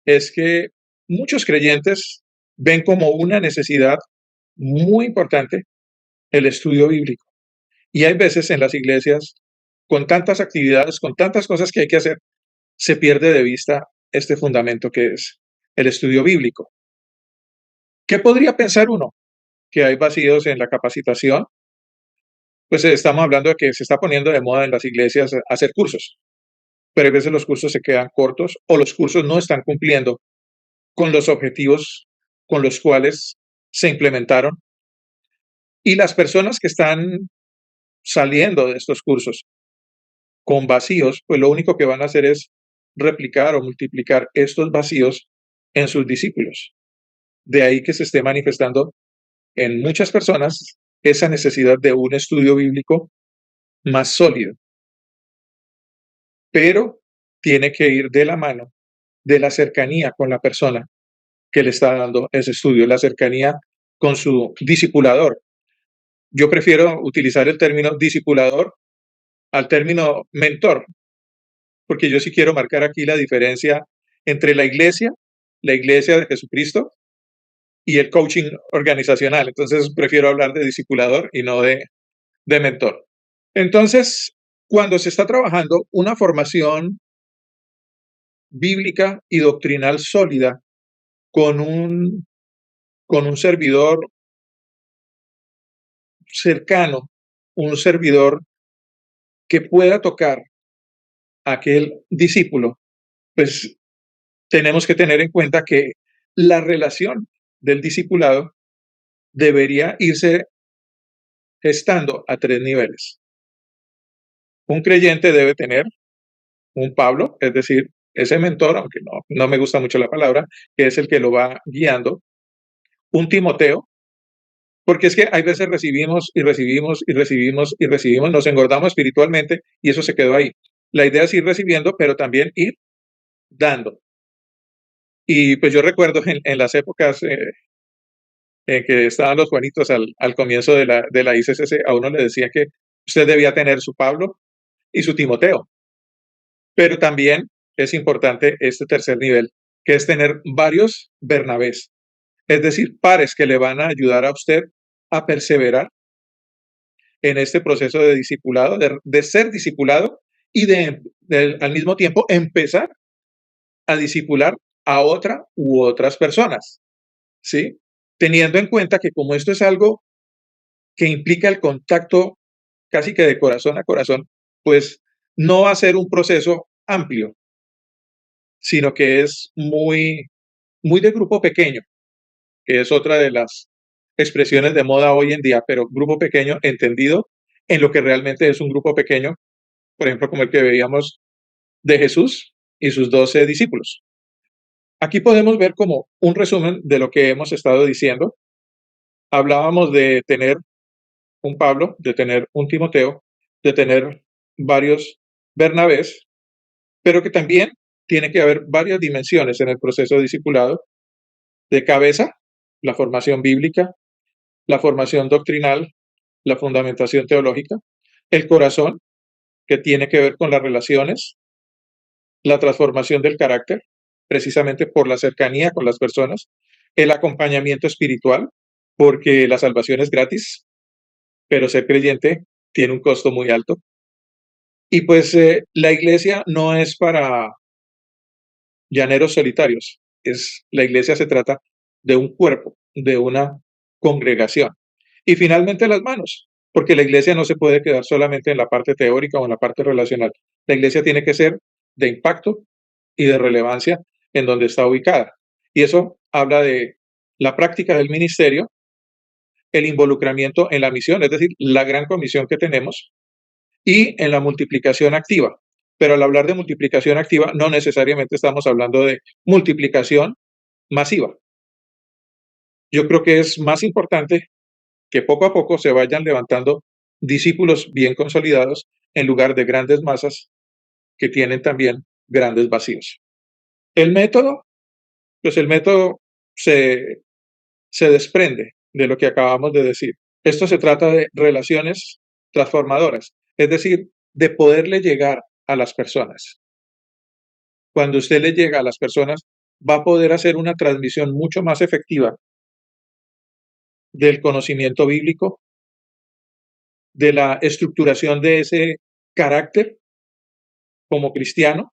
es que muchos creyentes ven como una necesidad muy importante el estudio bíblico. Y hay veces en las iglesias, con tantas actividades, con tantas cosas que hay que hacer, se pierde de vista este fundamento que es el estudio bíblico. ¿Qué podría pensar uno? Que hay vacíos en la capacitación. Pues estamos hablando de que se está poniendo de moda en las iglesias hacer cursos, pero a veces los cursos se quedan cortos o los cursos no están cumpliendo con los objetivos con los cuales se implementaron. Y las personas que están saliendo de estos cursos con vacíos, pues lo único que van a hacer es replicar o multiplicar estos vacíos en sus discípulos. De ahí que se esté manifestando en muchas personas esa necesidad de un estudio bíblico más sólido. Pero tiene que ir de la mano de la cercanía con la persona que le está dando ese estudio, la cercanía con su discipulador. Yo prefiero utilizar el término discipulador al término mentor, porque yo sí quiero marcar aquí la diferencia entre la iglesia de Jesucristo, y el coaching organizacional. Entonces prefiero hablar de discipulador y no de mentor. Entonces, cuando se está trabajando una formación bíblica y doctrinal sólida con un servidor cercano, un servidor que pueda tocar a aquel discípulo, pues tenemos que tener en cuenta que la relación del discipulado debería irse gestando a 3 niveles. Un creyente debe tener un Pablo, es decir, ese mentor, aunque no me gusta mucho la palabra, que es el que lo va guiando. Un Timoteo, porque es que hay veces recibimos y recibimos y recibimos y recibimos, nos engordamos espiritualmente y eso se quedó ahí. La idea es ir recibiendo, pero también ir dando. Y pues yo recuerdo en las épocas en que estaban los Juanitos al comienzo de la ICCC, a uno le decía que usted debía tener su Pablo y su Timoteo. Pero también es importante este tercer nivel, que es tener varios Bernabés, es decir, pares que le van a ayudar a usted a perseverar en este proceso de discipulado, de ser discipulado y al mismo tiempo empezar a discipular a otra u otras personas, ¿sí? Teniendo en cuenta que como esto es algo que implica el contacto casi que de corazón a corazón, pues no va a ser un proceso amplio, sino que es muy, muy de grupo pequeño, que es otra de las expresiones de moda hoy en día, pero grupo pequeño entendido en lo que realmente es un grupo pequeño, por ejemplo, como el que veíamos de Jesús y sus 12 discípulos. Aquí podemos ver como un resumen de lo que hemos estado diciendo. Hablábamos de tener un Pablo, de tener un Timoteo, de tener varios Bernabés, pero que también tiene que haber varias dimensiones en el proceso de discipulado: de cabeza, la formación bíblica, la formación doctrinal, la fundamentación teológica; el corazón, que tiene que ver con las relaciones, la transformación del carácter, precisamente por la cercanía con las personas; el acompañamiento espiritual, porque la salvación es gratis, pero ser creyente tiene un costo muy alto. Y pues la iglesia no es para llaneros solitarios, la iglesia se trata de un cuerpo, de una congregación. Y finalmente las manos, porque la iglesia no se puede quedar solamente en la parte teórica o en la parte relacional. La iglesia tiene que ser de impacto y de relevancia en donde está ubicada. Y eso habla de la práctica del ministerio, el involucramiento en la misión, es decir, la gran comisión que tenemos, y en la multiplicación activa. Pero al hablar de multiplicación activa, no necesariamente estamos hablando de multiplicación masiva. Yo creo que es más importante que poco a poco se vayan levantando discípulos bien consolidados en lugar de grandes masas que tienen también grandes vacíos. El método, pues el método se desprende de lo que acabamos de decir. Esto se trata de relaciones transformadoras, es decir, de poderle llegar a las personas. Cuando usted le llega a las personas, va a poder hacer una transmisión mucho más efectiva del conocimiento bíblico, de la estructuración de ese carácter como cristiano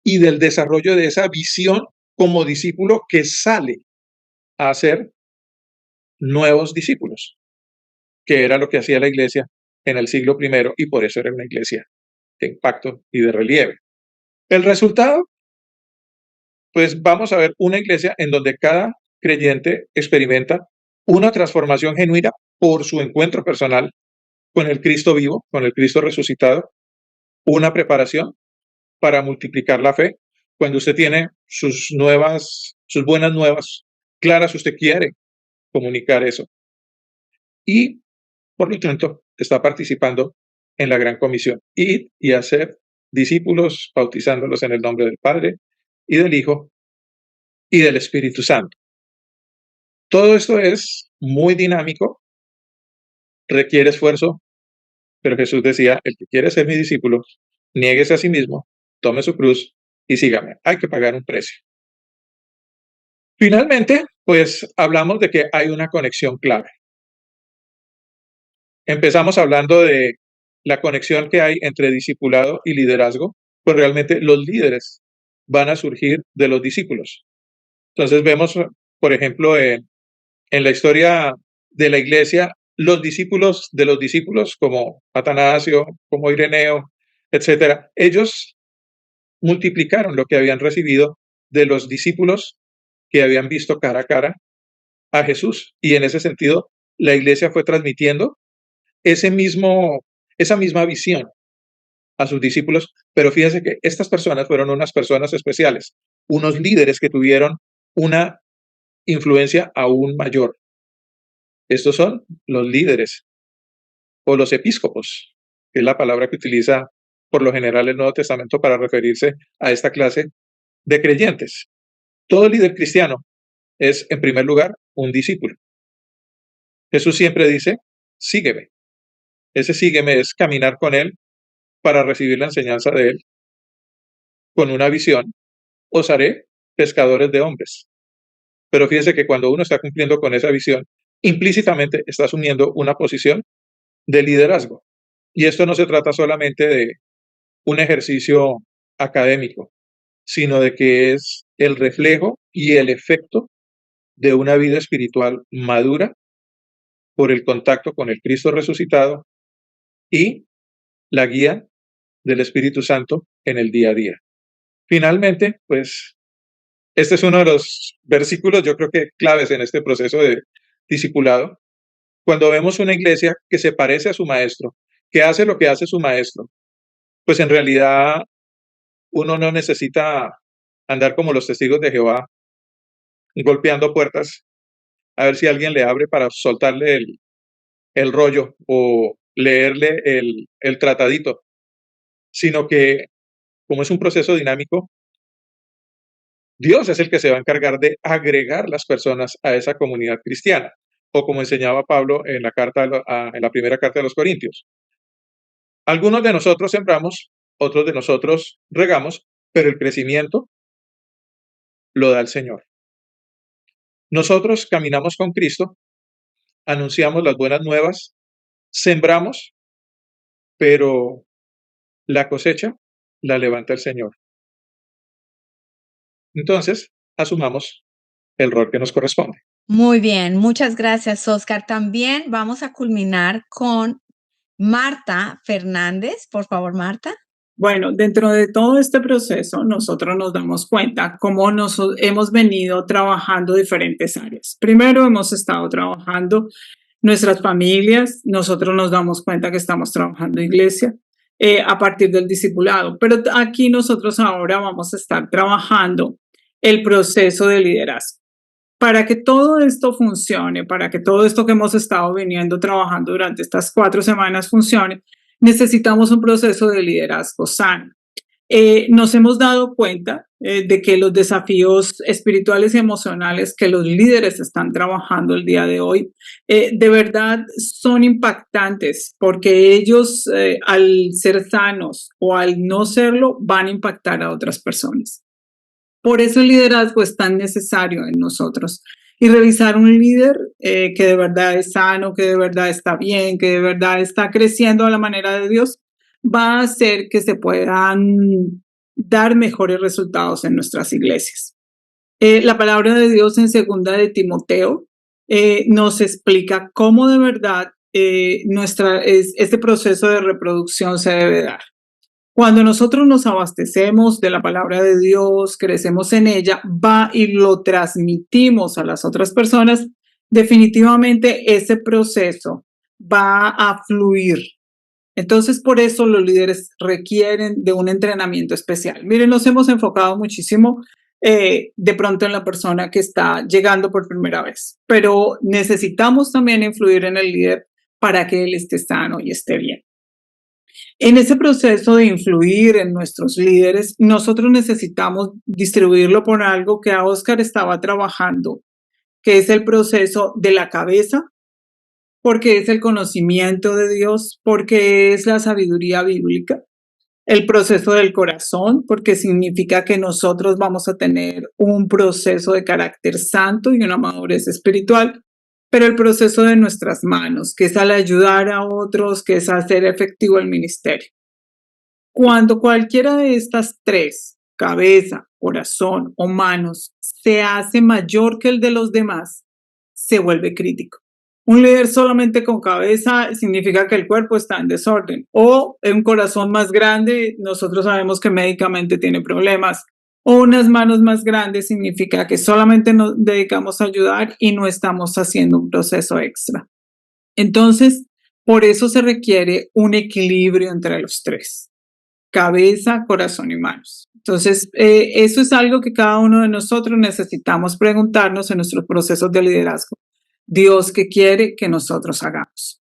y del desarrollo de esa visión como discípulo que sale a hacer nuevos discípulos, que era lo que hacía la iglesia en el siglo I, y por eso era una iglesia de impacto y de relieve. El resultado, pues vamos a ver una iglesia en donde cada creyente experimenta una transformación genuina por su encuentro personal con el Cristo vivo, con el Cristo resucitado, una preparación para multiplicar la fe. Cuando usted tiene sus buenas nuevas claras, usted quiere comunicar eso. Y, por lo tanto, está participando en la gran comisión. Ir y hacer discípulos, bautizándolos en el nombre del Padre y del Hijo y del Espíritu Santo. Todo esto es muy dinámico, requiere esfuerzo, pero Jesús decía: el que quiere ser mi discípulo, niéguese a sí mismo, tome su cruz y sígame. Hay que pagar un precio. Finalmente, pues hablamos de que hay una conexión clave. Empezamos hablando de la conexión que hay entre discipulado y liderazgo, pues realmente los líderes van a surgir de los discípulos. Entonces vemos, por ejemplo, en la historia de la iglesia, los discípulos de los discípulos, como Atanasio, como Ireneo, etcétera, ellos multiplicaron lo que habían recibido de los discípulos que habían visto cara a cara a Jesús. Y en ese sentido, la iglesia fue transmitiendo esa misma visión a sus discípulos, pero fíjense que estas personas fueron unas personas especiales, unos líderes que tuvieron una influencia aún mayor. Estos son los líderes o los episcopos, que es la palabra que utiliza por lo general el Nuevo Testamento para referirse a esta clase de creyentes. Todo líder cristiano es, en primer lugar, un discípulo. Jesús siempre dice: sígueme. Ese sígueme es caminar con él para recibir la enseñanza de él con una visión: os haré pescadores de hombres. Pero fíjense que cuando uno está cumpliendo con esa visión, implícitamente está asumiendo una posición de liderazgo. Y esto no se trata solamente de un ejercicio académico, sino de que es el reflejo y el efecto de una vida espiritual madura por el contacto con el Cristo resucitado y la guía del Espíritu Santo en el día a día. Finalmente, pues, este es uno de los versículos, yo creo que claves en este proceso de discipulado. Cuando vemos una iglesia que se parece a su maestro, que hace lo que hace su maestro, pues en realidad uno no necesita andar como los testigos de Jehová, golpeando puertas, a ver si alguien le abre para soltarle el rollo o leerle el tratadito, sino que como es un proceso dinámico, Dios es el que se va a encargar de agregar las personas a esa comunidad cristiana, o como enseñaba Pablo en la primera carta de los Corintios. Algunos de nosotros sembramos, otros de nosotros regamos, pero el crecimiento lo da el Señor. Nosotros caminamos con Cristo, anunciamos las buenas nuevas, sembramos, pero la cosecha la levanta el Señor. Entonces, asumamos el rol que nos corresponde. Muy bien, muchas gracias, Oscar. También vamos a culminar con Marta Fernández. Por favor, Marta. Bueno, dentro de todo este proceso, nosotros nos damos cuenta cómo hemos venido trabajando diferentes áreas. Primero, hemos estado trabajando nuestras familias, nosotros nos damos cuenta que estamos trabajando iglesia a partir del discipulado, pero aquí nosotros ahora vamos a estar trabajando el proceso de liderazgo. Para que todo esto funcione, para que todo esto que hemos estado viniendo trabajando durante estas 4 semanas funcione, necesitamos un proceso de liderazgo sano. Nos hemos dado cuenta de que los desafíos espirituales y emocionales que los líderes están trabajando el día de hoy, de verdad son impactantes porque ellos al ser sanos o al no serlo van a impactar a otras personas. Por eso el liderazgo es tan necesario en nosotros. Y revisar un líder que de verdad es sano, que de verdad está bien, que de verdad está creciendo a la manera de Dios, va a hacer que se puedan dar mejores resultados en nuestras iglesias. La palabra de Dios en 2 de Timoteo nos explica cómo de verdad este proceso de reproducción se debe dar. Cuando nosotros nos abastecemos de la palabra de Dios, crecemos en ella, va y lo transmitimos a las otras personas, definitivamente ese proceso va a fluir. Entonces, por eso los líderes requieren de un entrenamiento especial. Miren, nos hemos enfocado muchísimo de pronto en la persona que está llegando por primera vez, pero necesitamos también influir en el líder para que él esté sano y esté bien. En ese proceso de influir en nuestros líderes, nosotros necesitamos distribuirlo por algo que Oscar estaba trabajando, que es el proceso de la cabeza, porque es el conocimiento de Dios, porque es la sabiduría bíblica, el proceso del corazón, porque significa que nosotros vamos a tener un proceso de carácter santo y una madurez espiritual, pero el proceso de nuestras manos, que es al ayudar a otros, que es hacer efectivo el ministerio. Cuando cualquiera de estas 3, cabeza, corazón o manos, se hace mayor que el de los demás, se vuelve crítico. Un líder solamente con cabeza significa que el cuerpo está en desorden, o un corazón más grande, nosotros sabemos que médicamente tiene problemas, o unas manos más grandes significa que solamente nos dedicamos a ayudar y no estamos haciendo un proceso extra. Entonces, por eso se requiere un equilibrio entre los 3, cabeza, corazón y manos. Entonces, eso es algo que cada uno de nosotros necesitamos preguntarnos en nuestros procesos de liderazgo. Dios, ¿qué quiere que nosotros hagamos?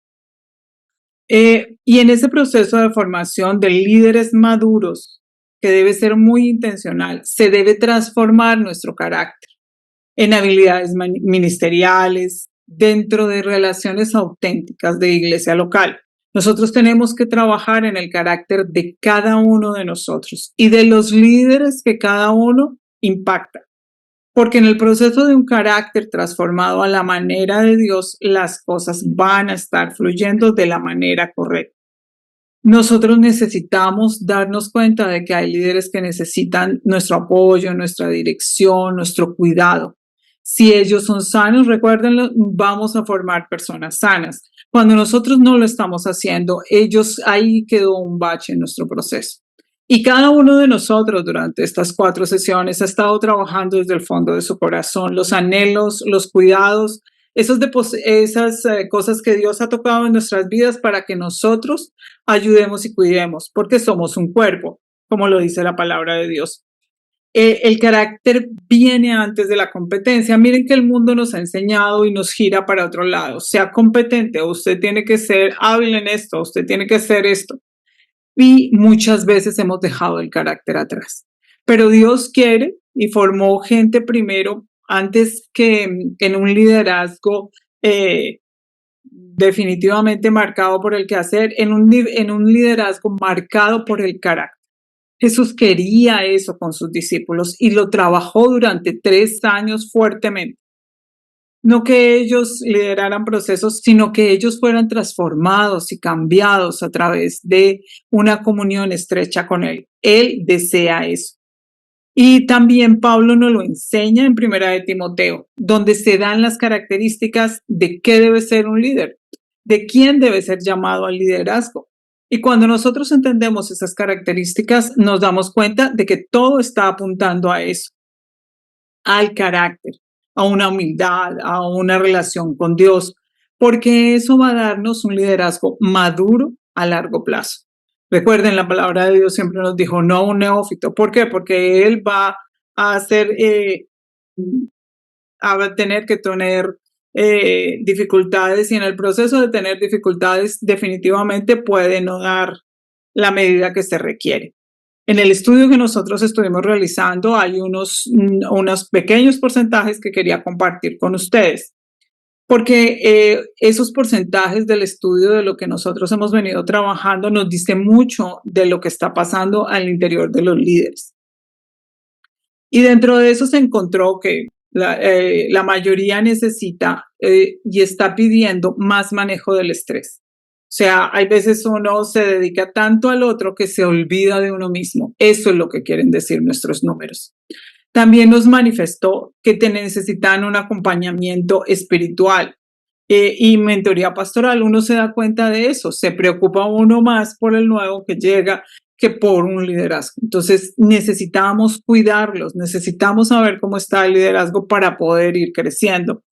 Y en ese proceso de formación de líderes maduros, que debe ser muy intencional, se debe transformar nuestro carácter en habilidades ministeriales, dentro de relaciones auténticas de iglesia local. Nosotros tenemos que trabajar en el carácter de cada uno de nosotros y de los líderes que cada uno impacta. Porque en el proceso de un carácter transformado a la manera de Dios, las cosas van a estar fluyendo de la manera correcta. Nosotros necesitamos darnos cuenta de que hay líderes que necesitan nuestro apoyo, nuestra dirección, nuestro cuidado. Si ellos son sanos, recuérdenlo, vamos a formar personas sanas. Cuando nosotros no lo estamos haciendo, ahí quedó un bache en nuestro proceso. Y cada uno de nosotros durante estas 4 sesiones ha estado trabajando desde el fondo de su corazón, los anhelos, los cuidados, esas cosas que Dios ha tocado en nuestras vidas para que nosotros ayudemos y cuidemos, porque somos un cuerpo, como lo dice la palabra de Dios. El carácter viene antes de la competencia. Miren que el mundo nos ha enseñado y nos gira para otro lado. Sea competente, usted tiene que ser hábil en esto, usted tiene que hacer esto. Y muchas veces hemos dejado el carácter atrás. Pero Dios quiere y formó gente primero antes que en un liderazgo definitivamente marcado por el quehacer, en un liderazgo marcado por el carácter. Jesús quería eso con sus discípulos y lo trabajó durante 3 años fuertemente. No que ellos lideraran procesos, sino que ellos fueran transformados y cambiados a través de una comunión estrecha con Él. Él desea eso. Y también Pablo nos lo enseña en 1 de Timoteo, donde se dan las características de qué debe ser un líder, de quién debe ser llamado al liderazgo. Y cuando nosotros entendemos esas características, nos damos cuenta de que todo está apuntando a eso, al carácter, a una humildad, a una relación con Dios, porque eso va a darnos un liderazgo maduro a largo plazo. Recuerden, la palabra de Dios siempre nos dijo, no un neófito. ¿Por qué? Porque él va a tener que tener dificultades, y en el proceso de tener dificultades definitivamente puede no dar la medida que se requiere. En el estudio que nosotros estuvimos realizando hay unos pequeños porcentajes que quería compartir con ustedes, porque esos porcentajes del estudio de lo que nosotros hemos venido trabajando nos dice mucho de lo que está pasando al interior de los líderes. Y dentro de eso se encontró que la mayoría necesita y está pidiendo más manejo del estrés. O sea, hay veces uno se dedica tanto al otro que se olvida de uno mismo. Eso es lo que quieren decir nuestros números. También nos manifestó que necesitan un acompañamiento espiritual y mentoría pastoral. Uno se da cuenta de eso, se preocupa uno más por el nuevo que llega que por un liderazgo. Entonces necesitamos cuidarlos, necesitamos saber cómo está el liderazgo para poder ir creciendo.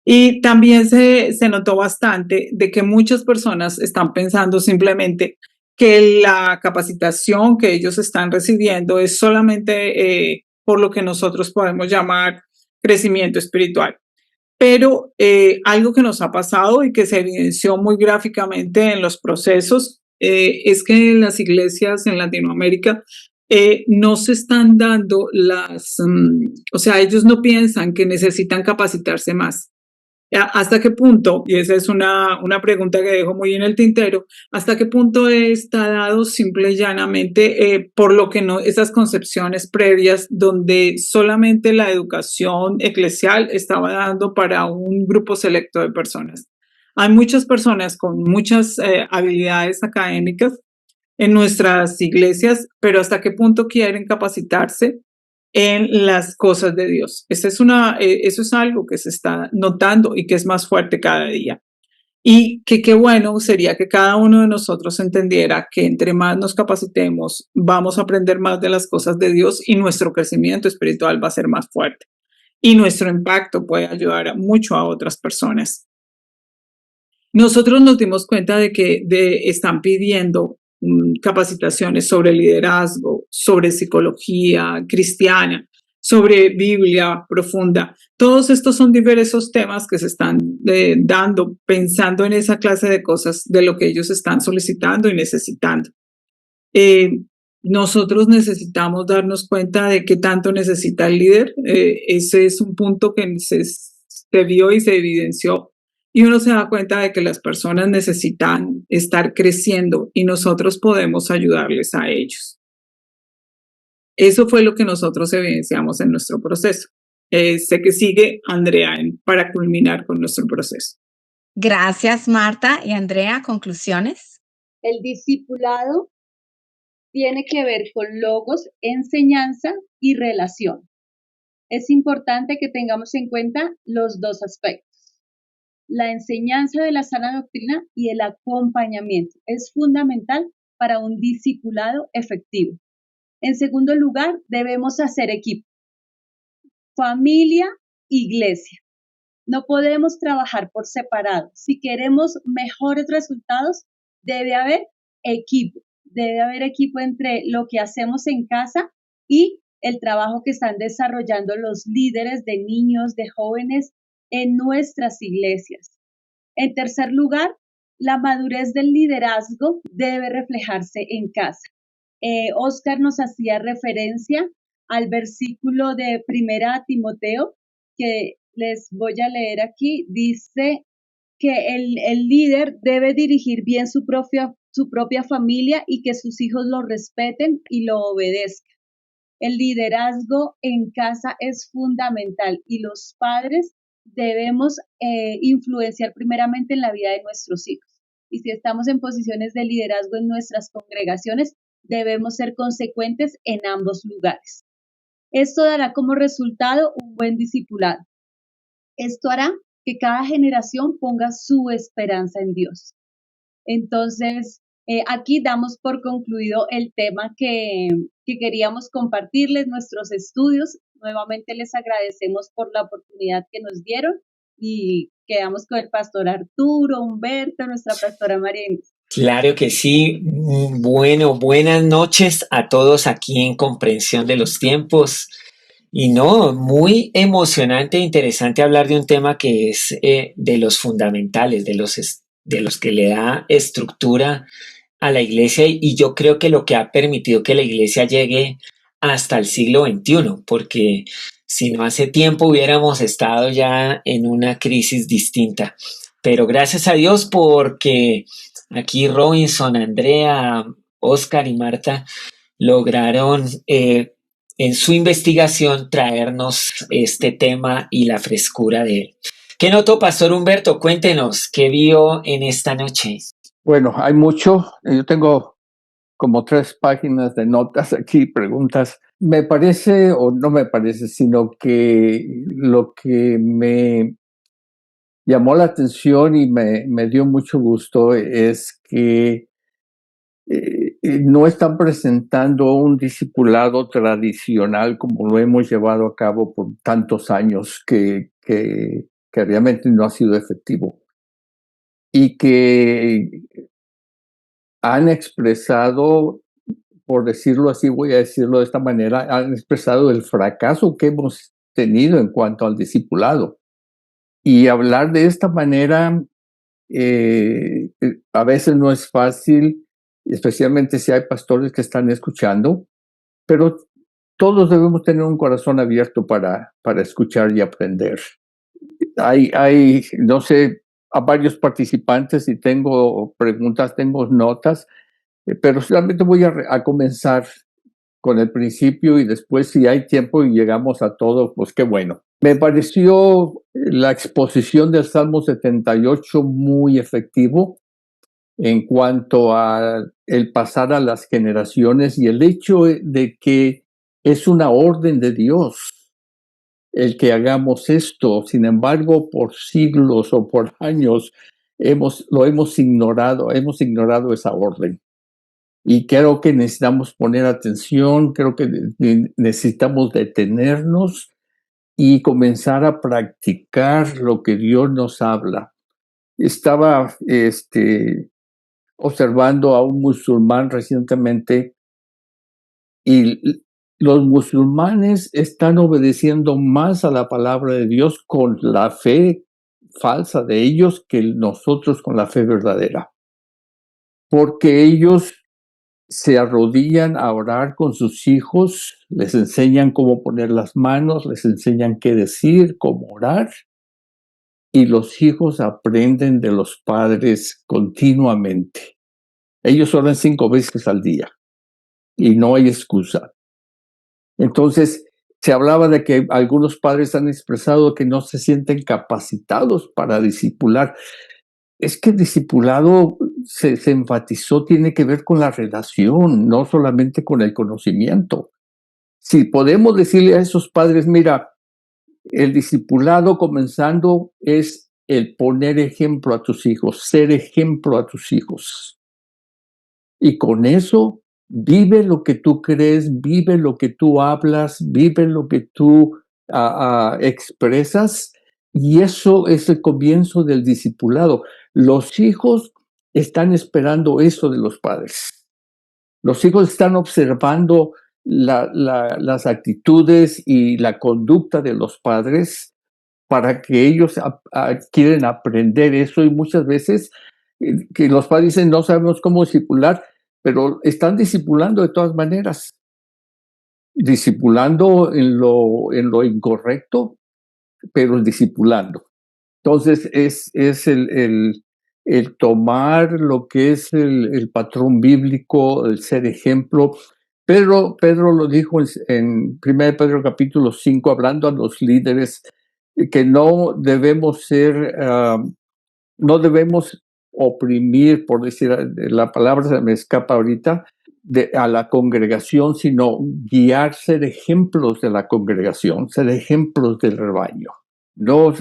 Y también se notó bastante de que muchas personas están pensando simplemente que la capacitación que ellos están recibiendo es solamente por lo que nosotros podemos llamar crecimiento espiritual. Pero algo que nos ha pasado y que se evidenció muy gráficamente en los procesos es que en las iglesias en Latinoamérica no se están dando o sea, ellos no piensan que necesitan capacitarse más. ¿Hasta qué punto? Y esa es una pregunta que dejo muy en el tintero. ¿Hasta qué punto está dado simple y llanamente por lo que no, esas concepciones previas donde solamente la educación eclesial estaba dando para un grupo selecto de personas? Hay muchas personas con muchas habilidades académicas en nuestras iglesias, pero ¿hasta qué punto quieren capacitarse en las cosas de Dios? Eso es algo que se está notando y que es más fuerte cada día. Y que qué bueno sería que cada uno de nosotros entendiera que entre más nos capacitemos, vamos a aprender más de las cosas de Dios y nuestro crecimiento espiritual va a ser más fuerte. Y nuestro impacto puede ayudar mucho a otras personas. Nosotros nos dimos cuenta de que están pidiendo capacitaciones sobre liderazgo, sobre psicología cristiana, sobre Biblia profunda. Todos estos son diversos temas que se están dando, pensando en esa clase de cosas, de lo que ellos están solicitando y necesitando. Nosotros necesitamos darnos cuenta de qué tanto necesita el líder. Ese es un punto que se vio y se evidenció. Y uno se da cuenta de que las personas necesitan estar creciendo y nosotros podemos ayudarles a ellos. Eso fue lo que nosotros evidenciamos en nuestro proceso. Sé que sigue Andrea para culminar con nuestro proceso. Gracias, Marta. Y Andrea, ¿conclusiones? El discipulado tiene que ver con logos, enseñanza y relación. es importante que tengamos en cuenta los dos aspectos. La enseñanza de la sana doctrina y el acompañamiento es fundamental para un discipulado efectivo. En segundo lugar, debemos hacer equipo. Familia, iglesia. No podemos trabajar por separado. Si queremos mejores resultados, debe haber equipo. Debe haber equipo entre lo que hacemos en casa y el trabajo que están desarrollando los líderes de niños, de jóvenes en nuestras iglesias. En tercer lugar, la madurez del liderazgo debe reflejarse en casa. Oscar nos hacía referencia al versículo de Primera Timoteo, que les voy a leer aquí. Dice que el líder debe dirigir bien su propia familia y que sus hijos lo respeten y lo obedezcan. El liderazgo en casa es fundamental y los padres debemos influenciar primeramente en la vida de nuestros hijos. Y si estamos en posiciones de liderazgo en nuestras congregaciones, debemos ser consecuentes en ambos lugares. Esto dará como resultado un buen discipulado. Esto hará que cada generación ponga su esperanza en Dios. Entonces, aquí damos por concluido el tema que queríamos compartirles, nuestros estudios. Nuevamente les agradecemos por la oportunidad que nos dieron y quedamos con el pastor Arturo, Humberto, nuestra pastora María Inés. Claro que sí. Bueno, buenas noches a todos aquí en Comprensión de los Tiempos. Y no, muy emocionante e interesante hablar de un tema que es de los fundamentales, de los que le da estructura a la iglesia, y yo creo que lo que ha permitido que la iglesia llegue hasta el siglo XXI, porque si no hace tiempo hubiéramos estado ya en una crisis distinta. Pero gracias a Dios porque aquí Robinson, Andrea, Oscar y Marta lograron en su investigación traernos este tema y la frescura de él. ¿Qué notó, Pastor Humberto? Cuéntenos, ¿qué vio en esta noche? Bueno, hay mucho. Yo tengo como 3 páginas de notas aquí, preguntas. Me parece, o no me parece, sino que lo que me llamó la atención y me dio mucho gusto es que no están presentando un discipulado tradicional como lo hemos llevado a cabo por tantos años que realmente no ha sido efectivo. Y que han expresado, por decirlo así, voy a decirlo de esta manera, han expresado el fracaso que hemos tenido en cuanto al discipulado. Y hablar de esta manera a veces no es fácil, especialmente si hay pastores que están escuchando, pero todos debemos tener un corazón abierto para escuchar y aprender. Hay, no sé, a varios participantes y tengo preguntas, tengo notas, pero solamente voy a comenzar con el principio y después si hay tiempo y llegamos a todo, pues qué bueno. Me pareció la exposición del Salmo 78 muy efectivo en cuanto a el pasar a las generaciones y el hecho de que es una orden de Dios el que hagamos esto. Sin embargo, por siglos o por años lo hemos ignorado esa orden. Y creo que necesitamos poner atención, creo que necesitamos detenernos y comenzar a practicar lo que Dios nos habla. Estaba observando a un musulmán recientemente y los musulmanes están obedeciendo más a la palabra de Dios con la fe falsa de ellos que nosotros con la fe verdadera. Porque ellos se arrodillan a orar con sus hijos, les enseñan cómo poner las manos, les enseñan qué decir, cómo orar, y los hijos aprenden de los padres continuamente. Ellos oran 5 veces al día y no hay excusa. Entonces, se hablaba de que algunos padres han expresado que no se sienten capacitados para discipular. Es que el discipulado se enfatizó, tiene que ver con la relación, no solamente con el conocimiento. Si podemos decirle a esos padres, mira, El discipulado comenzando es el poner ejemplo a tus hijos, ser ejemplo a tus hijos. Y con eso vive lo que tú crees, vive lo que tú hablas, vive lo que tú expresas, y eso es el comienzo del discipulado. Los hijos están esperando eso de los padres. Los hijos están observando las actitudes y la conducta de los padres para que ellos quieren aprender eso, y muchas veces que los padres dicen no sabemos cómo discipular, pero están discipulando de todas maneras, discipulando en lo incorrecto, pero discipulando. Entonces es el tomar lo que es el patrón bíblico, el ser ejemplo. Pedro lo dijo en 1 Pedro capítulo 5, hablando a los líderes, que no debemos no debemos oprimir, por decir, la palabra se me escapa ahorita, a la congregación, sino guiar, ser ejemplos de la congregación, ser ejemplos del rebaño. No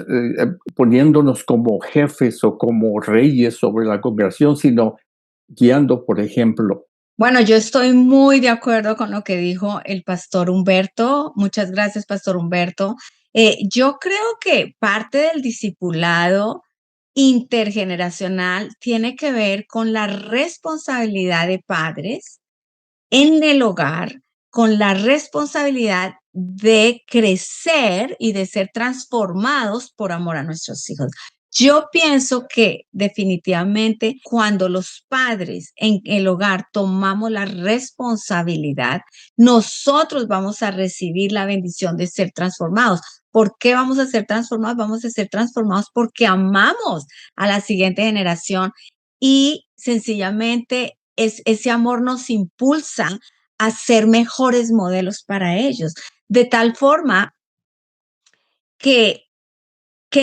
poniéndonos como jefes o como reyes sobre la congregación, sino guiando por ejemplo. Bueno, yo estoy muy de acuerdo con lo que dijo el pastor Humberto. Muchas gracias, pastor Humberto. Yo creo que parte del discipulado intergeneracional tiene que ver con la responsabilidad de padres en el hogar, con la responsabilidad de crecer y de ser transformados por amor a nuestros hijos. Yo pienso que definitivamente cuando los padres en el hogar tomamos la responsabilidad, nosotros vamos a recibir la bendición de ser transformados. ¿Por qué vamos a ser transformados? Vamos a ser transformados porque amamos a la siguiente generación y sencillamente ese amor nos impulsa a ser mejores modelos para ellos. De tal forma que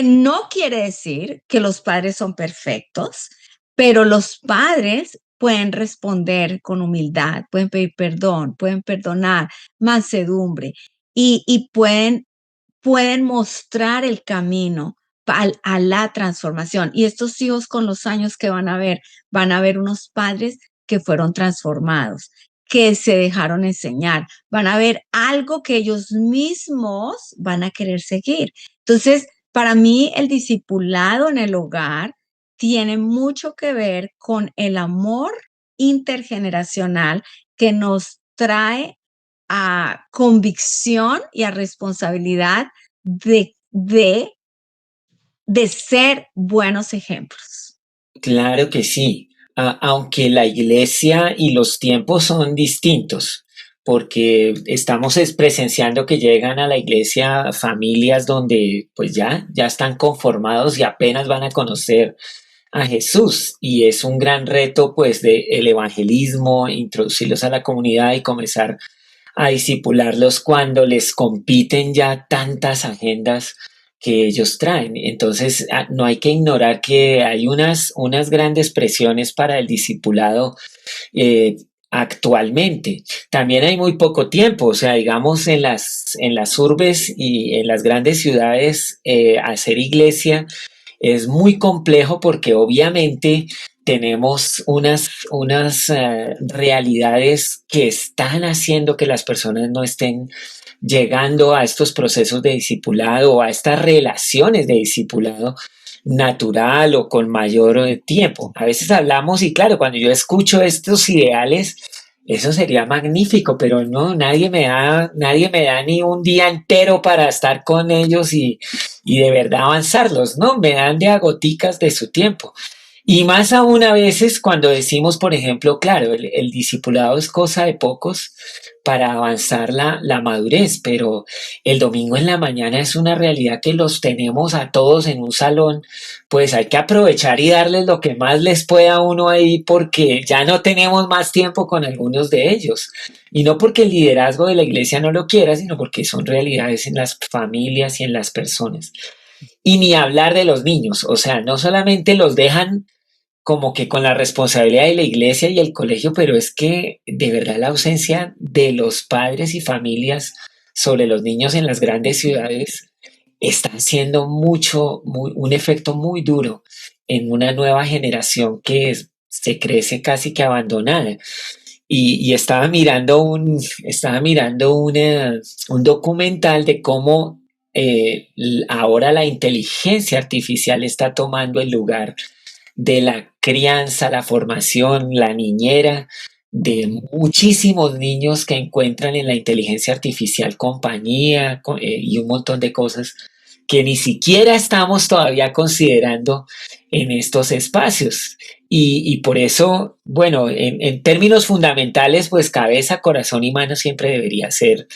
no quiere decir que los padres son perfectos, pero los padres pueden responder con humildad, pueden pedir perdón, pueden perdonar, mansedumbre y pueden mostrar el camino a la transformación. Y estos hijos con los años que van a ver unos padres que fueron transformados, que se dejaron enseñar, van a ver algo que ellos mismos van a querer seguir. Entonces, para mí, el discipulado en el hogar tiene mucho que ver con el amor intergeneracional que nos trae a convicción y a responsabilidad de ser buenos ejemplos. Claro que sí, aunque la iglesia y los tiempos son distintos, porque estamos presenciando que llegan a la iglesia familias donde pues ya están conformados y apenas van a conocer a Jesús, y es un gran reto pues el evangelismo, introducirlos a la comunidad y comenzar a discipularlos cuando les compiten ya tantas agendas que ellos traen. Entonces, no hay que ignorar que hay unas grandes presiones para el discipulado actualmente. También hay muy poco tiempo, o sea, digamos en las urbes y en las grandes ciudades, hacer iglesia es muy complejo porque obviamente tenemos unas realidades que están haciendo que las personas no estén llegando a estos procesos de discipulado o a estas relaciones de discipulado natural o con mayor tiempo. A veces hablamos y claro, cuando yo escucho estos ideales, eso sería magnífico, pero no, nadie me da ni un día entero para estar con ellos y de verdad avanzarlos, ¿no? Me dan de a goticas de su tiempo. Y más aún a veces cuando decimos, por ejemplo, claro, el discipulado es cosa de pocos para avanzar la madurez, pero el domingo en la mañana es una realidad que los tenemos a todos en un salón, pues hay que aprovechar y darles lo que más les pueda a uno ahí, porque ya no tenemos más tiempo con algunos de ellos. Y no porque el liderazgo de la iglesia no lo quiera, sino porque son realidades en las familias y en las personas. Y ni hablar de los niños, o sea, no solamente los dejan como que con la responsabilidad de la iglesia y el colegio, pero es que de verdad la ausencia de los padres y familias sobre los niños en las grandes ciudades está haciendo un efecto muy duro en una nueva generación que se crece casi que abandonada. Y estaba mirando un documental de cómo ahora la inteligencia artificial está tomando el lugar de la crianza, la formación, la niñera de muchísimos niños que encuentran en la inteligencia artificial compañía y un montón de cosas que ni siquiera estamos todavía considerando en estos espacios. Y por eso, bueno, en términos fundamentales, pues cabeza, corazón y mano siempre debería ser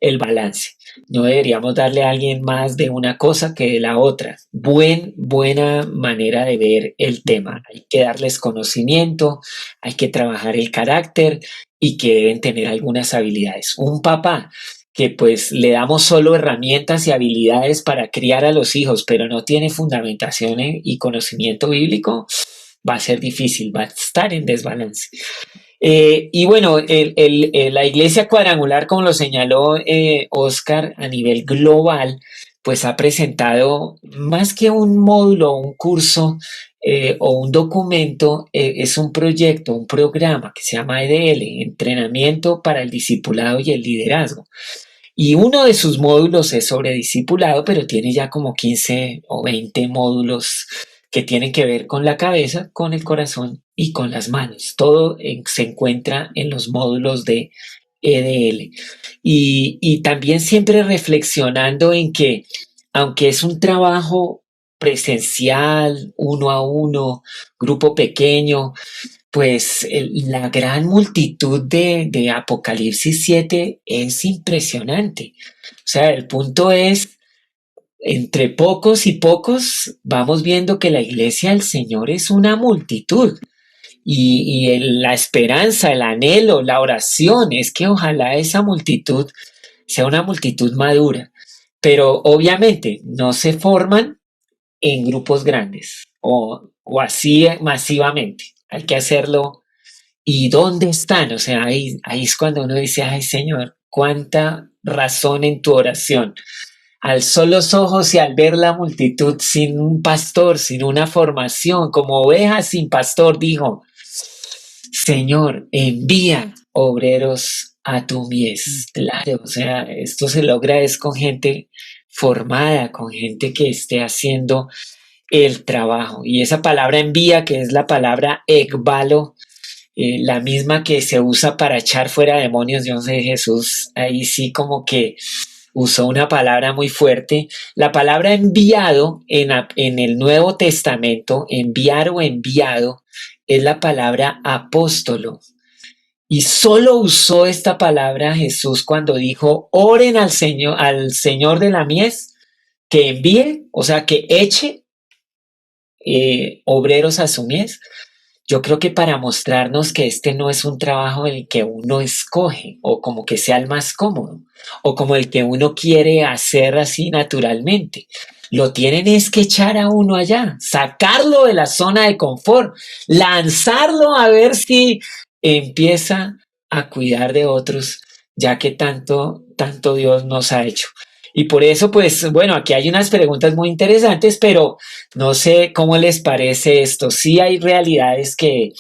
el balance. No deberíamos darle a alguien más de una cosa que de la otra. Buena manera de ver el tema. Hay que darles conocimiento, hay que trabajar el carácter y que deben tener algunas habilidades. Un papá que pues le damos solo herramientas y habilidades para criar a los hijos, pero no tiene fundamentación y conocimiento bíblico, va a ser difícil, va a estar en desbalance. Y bueno, la iglesia cuadrangular, como lo señaló Oscar, a nivel global, pues ha presentado más que un módulo, un curso o un documento, es un proyecto, un programa que se llama EDL, Entrenamiento para el Discipulado y el Liderazgo. Y uno de sus módulos es sobre discipulado, pero tiene ya como 15 o 20 módulos que tienen que ver con la cabeza, con el corazón y con las manos. Todo se encuentra en los módulos de EDL. Y también siempre reflexionando en que, aunque es un trabajo presencial, uno a uno, grupo pequeño, pues la gran multitud de Apocalipsis 7 es impresionante. O sea, el punto es, entre pocos y pocos, vamos viendo que la iglesia del Señor es una multitud. Y la esperanza, el anhelo, la oración es que ojalá esa multitud sea una multitud madura. Pero obviamente no se forman en grupos grandes o así masivamente. Hay que hacerlo. ¿Y dónde están? O sea, ahí es cuando uno dice, ay Señor, cuánta razón en tu oración. Alzó los ojos y al ver la multitud sin un pastor, sin una formación, como ovejas sin pastor, dijo, Señor, envía obreros a tu mies. Claro, o sea, esto se logra es con gente formada, con gente que esté haciendo el trabajo. Y esa palabra envía, que es la palabra ekbalo, la misma que se usa para echar fuera demonios, yo no sé, Jesús, ahí sí como que usó una palabra muy fuerte. La palabra enviado en el Nuevo Testamento, enviar o enviado, es la palabra apóstolo. Y solo usó esta palabra Jesús cuando dijo, oren al Señor de la mies, que envíe, o sea, que eche obreros a su mies. Yo creo que para mostrarnos que este no es un trabajo en el que uno escoge o como que sea el más cómodo o como el que uno quiere hacer así naturalmente. Lo tienen es que echar a uno allá, sacarlo de la zona de confort, lanzarlo a ver si empieza a cuidar de otros, ya que tanto Dios nos ha hecho. Y por eso, pues, bueno, aquí hay unas preguntas muy interesantes, pero no sé cómo les parece esto. Sí hay realidades que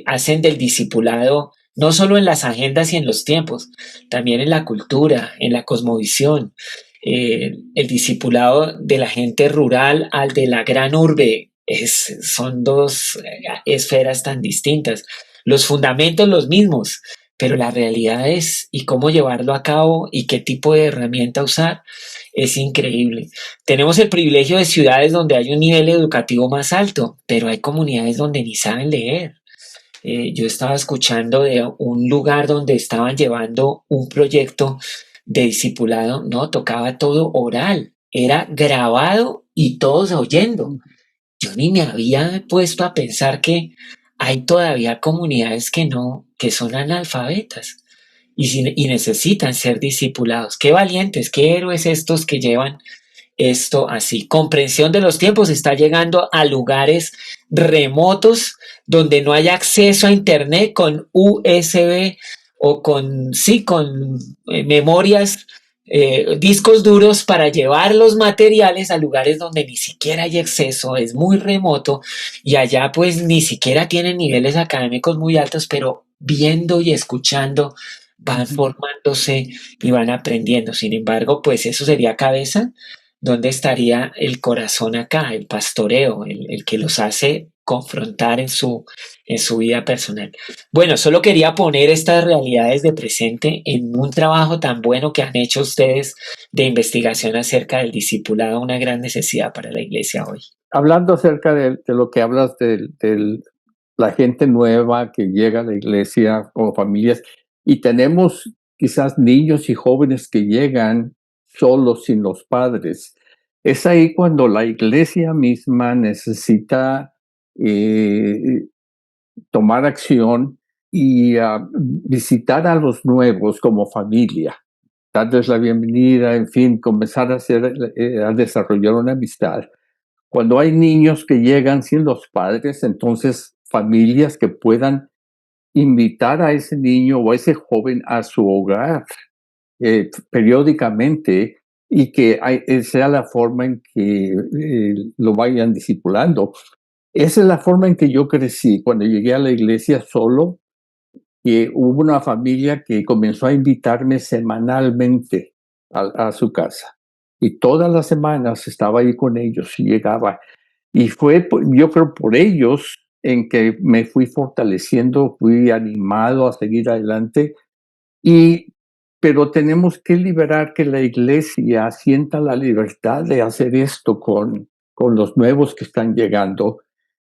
hacen del discipulado, no solo en las agendas y en los tiempos, también en la cultura, en la cosmovisión. El discipulado de la gente rural al de la gran urbe son dos esferas tan distintas. Los fundamentos los mismos, pero la realidad es y cómo llevarlo a cabo y qué tipo de herramienta usar es increíble. Tenemos el privilegio de ciudades donde hay un nivel educativo más alto, pero hay comunidades donde ni saben leer. Yo estaba escuchando de un lugar donde estaban llevando un proyecto de discipulado, no, tocaba todo oral, era grabado y todos oyendo. Yo ni me había puesto a pensar que hay todavía comunidades que son analfabetas y necesitan ser discipulados. Qué valientes, qué héroes estos que llevan esto así. Comprensión de los tiempos está llegando a lugares remotos donde no hay acceso a internet con USB o con memorias discos duros para llevar los materiales a lugares donde ni siquiera hay acceso, es muy remoto y allá pues ni siquiera tienen niveles académicos muy altos, pero viendo y escuchando van formándose y van aprendiendo. Sin embargo, pues eso sería cabeza. ¿Dónde estaría el corazón acá, el pastoreo, el que los hace confrontar en su vida personal? Bueno, solo quería poner estas realidades de presente en un trabajo tan bueno que han hecho ustedes de investigación acerca del discipulado, una gran necesidad para la iglesia hoy. Hablando acerca de lo que hablas de la gente nueva que llega a la iglesia como familias, y tenemos quizás niños y jóvenes que llegan solos sin los padres. Es ahí cuando la iglesia misma necesita tomar acción y visitar a los nuevos como familia, darles la bienvenida, en fin, comenzar a desarrollar una amistad. Cuando hay niños que llegan sin los padres, entonces familias que puedan invitar a ese niño o a ese joven a su hogar periódicamente y que sea la forma en que lo vayan discipulando. Esa es la forma en que yo crecí cuando llegué a la iglesia solo, que hubo una familia que comenzó a invitarme semanalmente a su casa. Y todas las semanas estaba ahí con ellos y llegaba. Y fue, yo creo, por ellos en que me fui fortaleciendo, fui animado a seguir adelante. Pero tenemos que liberar que la iglesia sienta la libertad de hacer esto con los nuevos que están llegando.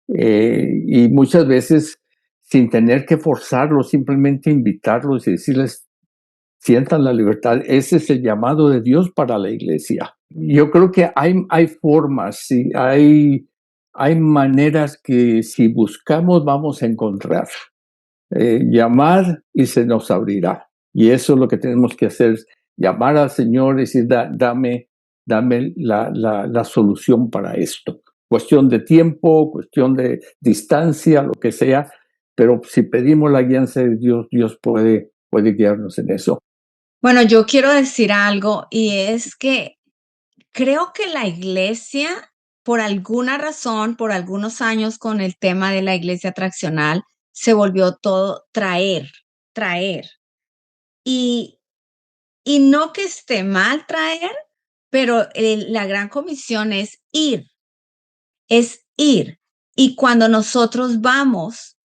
Y muchas veces, sin tener que forzarlos, simplemente invitarlos y decirles, sientan la libertad. Ese es el llamado de Dios para la iglesia. Yo creo que hay formas, sí, hay maneras que si buscamos vamos a encontrar. Llamar y se nos abrirá. Y eso es lo que tenemos que hacer, llamar al Señor y decir, dame la solución para esto. Cuestión de tiempo, cuestión de distancia, lo que sea, pero si pedimos la guianza de Dios, Dios puede guiarnos en eso. Bueno, yo quiero decir algo y es que creo que la iglesia, por alguna razón, por algunos años con el tema de la iglesia traccional, se volvió todo traer. Y, y no que esté mal traer, pero la gran comisión es ir. Y cuando nosotros vamos,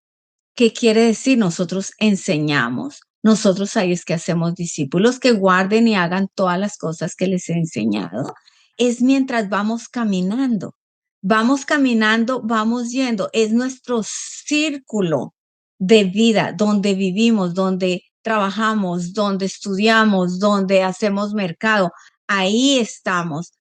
¿qué quiere decir? Nosotros enseñamos. Nosotros ahí es que hacemos discípulos que guarden y hagan todas las cosas que les he enseñado. Es mientras vamos caminando. Vamos caminando, vamos yendo. Es nuestro círculo de vida, donde vivimos, donde trabajamos, donde estudiamos, donde hacemos mercado. Ahí estamos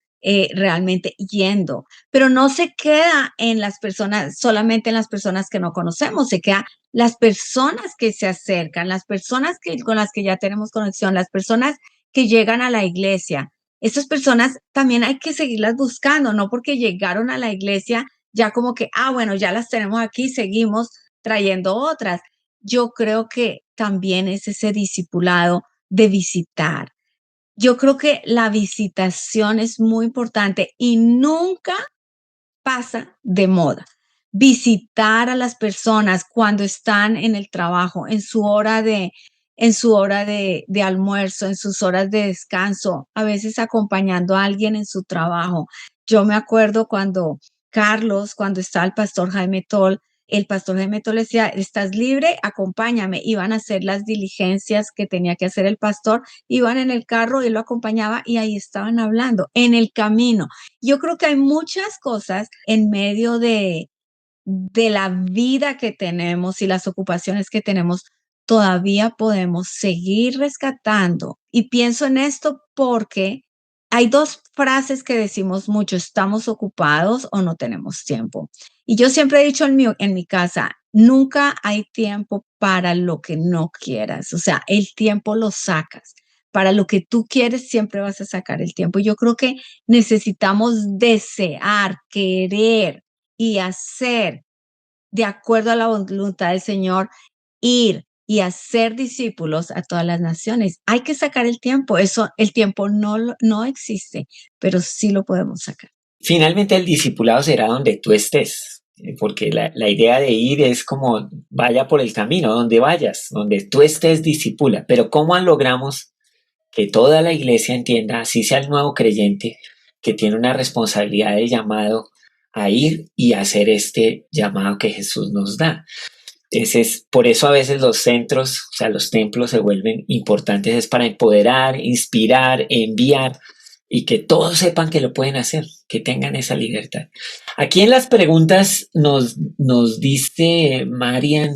realmente yendo. Pero no se queda en las personas, solamente en las personas que no conocemos, se queda las personas que se acercan, las personas con las que ya tenemos conexión, las personas que llegan a la iglesia. Estas personas también hay que seguirlas buscando, no porque llegaron a la iglesia ya como que, bueno, ya las tenemos aquí, seguimos trayendo otras. Yo creo que también es ese discipulado de visitar. Yo creo que la visitación es muy importante y nunca pasa de moda. Visitar a las personas cuando están en el trabajo, en su hora de almuerzo, en sus horas de descanso, a veces acompañando a alguien en su trabajo. Yo me acuerdo cuando estaba el pastor Jaime Toll, el pastor Jaime Toll decía, ¿estás libre? Acompáñame. Iban a hacer las diligencias que tenía que hacer el pastor, iban en el carro, él lo acompañaba y ahí estaban hablando, en el camino. Yo creo que hay muchas cosas en medio de la vida que tenemos y las ocupaciones que tenemos, todavía podemos seguir rescatando. Y pienso en esto porque hay dos frases que decimos mucho, estamos ocupados o no tenemos tiempo. Y yo siempre he dicho en mi casa, nunca hay tiempo para lo que no quieras. O sea, el tiempo lo sacas. Para lo que tú quieres siempre vas a sacar el tiempo. Yo creo que necesitamos desear, querer y hacer de acuerdo a la voluntad del Señor, ir y hacer discípulos a todas las naciones. Hay que sacar el tiempo. El tiempo no existe, pero sí lo podemos sacar. Finalmente el discipulado será donde tú estés, porque la idea de ir es como vaya por el camino, donde vayas, donde tú estés, discipula. Pero ¿cómo logramos que toda la iglesia entienda, así sea el nuevo creyente, que tiene una responsabilidad de llamado a ir y hacer este llamado que Jesús nos da? Por eso a veces los centros, o sea, los templos se vuelven importantes, es para empoderar, inspirar, enviar y que todos sepan que lo pueden hacer, que tengan esa libertad. Aquí en las preguntas nos dice Marian,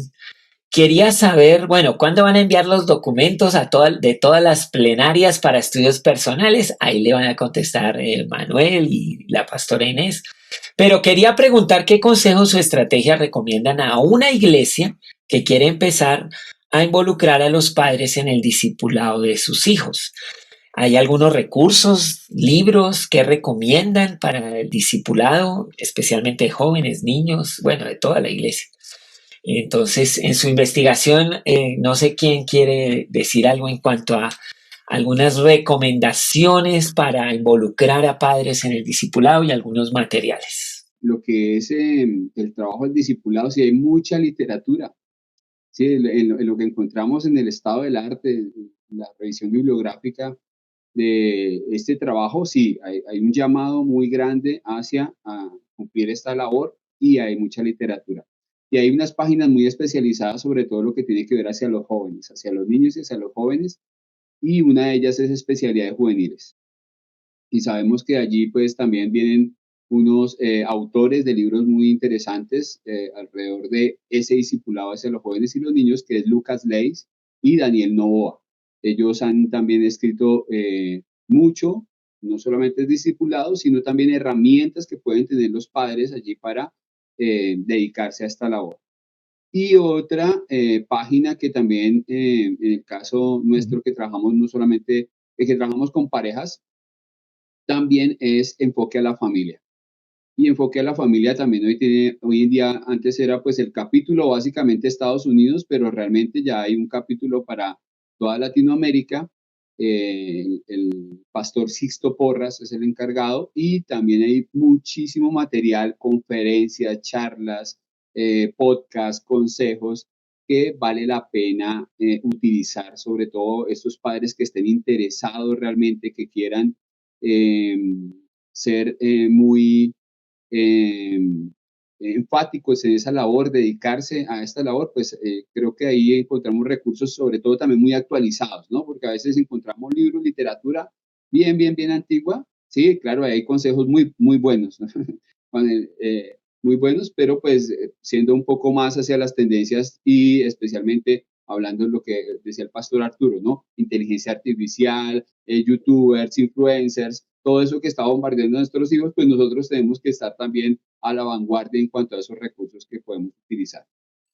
quería saber, bueno, ¿cuándo van a enviar los documentos de todas las plenarias para estudios personales? Ahí le van a contestar Manuel y la pastora Inés. Pero quería preguntar qué consejos o estrategias recomiendan a una iglesia que quiere empezar a involucrar a los padres en el discipulado de sus hijos. ¿Hay algunos recursos, libros que recomiendan para el discipulado, especialmente de jóvenes, niños, bueno, de toda la iglesia? Entonces, en su investigación, no sé quién quiere decir algo en cuanto a algunas recomendaciones para involucrar a padres en el discipulado y algunos materiales. Lo que es el trabajo del discipulado, sí hay mucha literatura. Sí, en lo que encontramos en el estado del arte, la revisión bibliográfica de este trabajo, sí, hay un llamado muy grande hacia a cumplir esta labor y hay mucha literatura. Y hay unas páginas muy especializadas sobre todo lo que tiene que ver hacia los jóvenes, hacia los niños y hacia los jóvenes, y una de ellas es especialidades juveniles. Y sabemos que allí pues también vienen unos autores de libros muy interesantes alrededor de ese discipulado hacia los jóvenes y los niños, que es Lucas Leis y Daniel Novoa. Ellos han también escrito mucho, no solamente el discipulado, sino también herramientas que pueden tener los padres allí para dedicarse a esta labor. Y otra página que también, en el caso nuestro, que trabajamos no solamente, que trabajamos con parejas, también es Enfoque a la Familia. Y Enfoque a la Familia también hoy en día, antes era pues el capítulo básicamente Estados Unidos, pero realmente ya hay un capítulo para toda Latinoamérica. El pastor Sixto Porras es el encargado y también hay muchísimo material, conferencias, charlas, podcasts, consejos que vale la pena utilizar, sobre todo estos padres que estén interesados realmente, que quieran ser muy enfáticos en esa labor, dedicarse a esta labor, pues creo que ahí encontramos recursos sobre todo también muy actualizados, ¿no? Porque a veces encontramos libros, literatura bien antigua, sí, claro, hay consejos muy buenos, ¿no? Muy buenos, pero pues siendo un poco más hacia las tendencias y especialmente hablando de lo que decía el pastor Arturo, ¿no? Inteligencia artificial, youtubers, influencers, todo eso que está bombardeando a nuestros hijos, pues nosotros tenemos que estar también a la vanguardia en cuanto a esos recursos que podemos utilizar.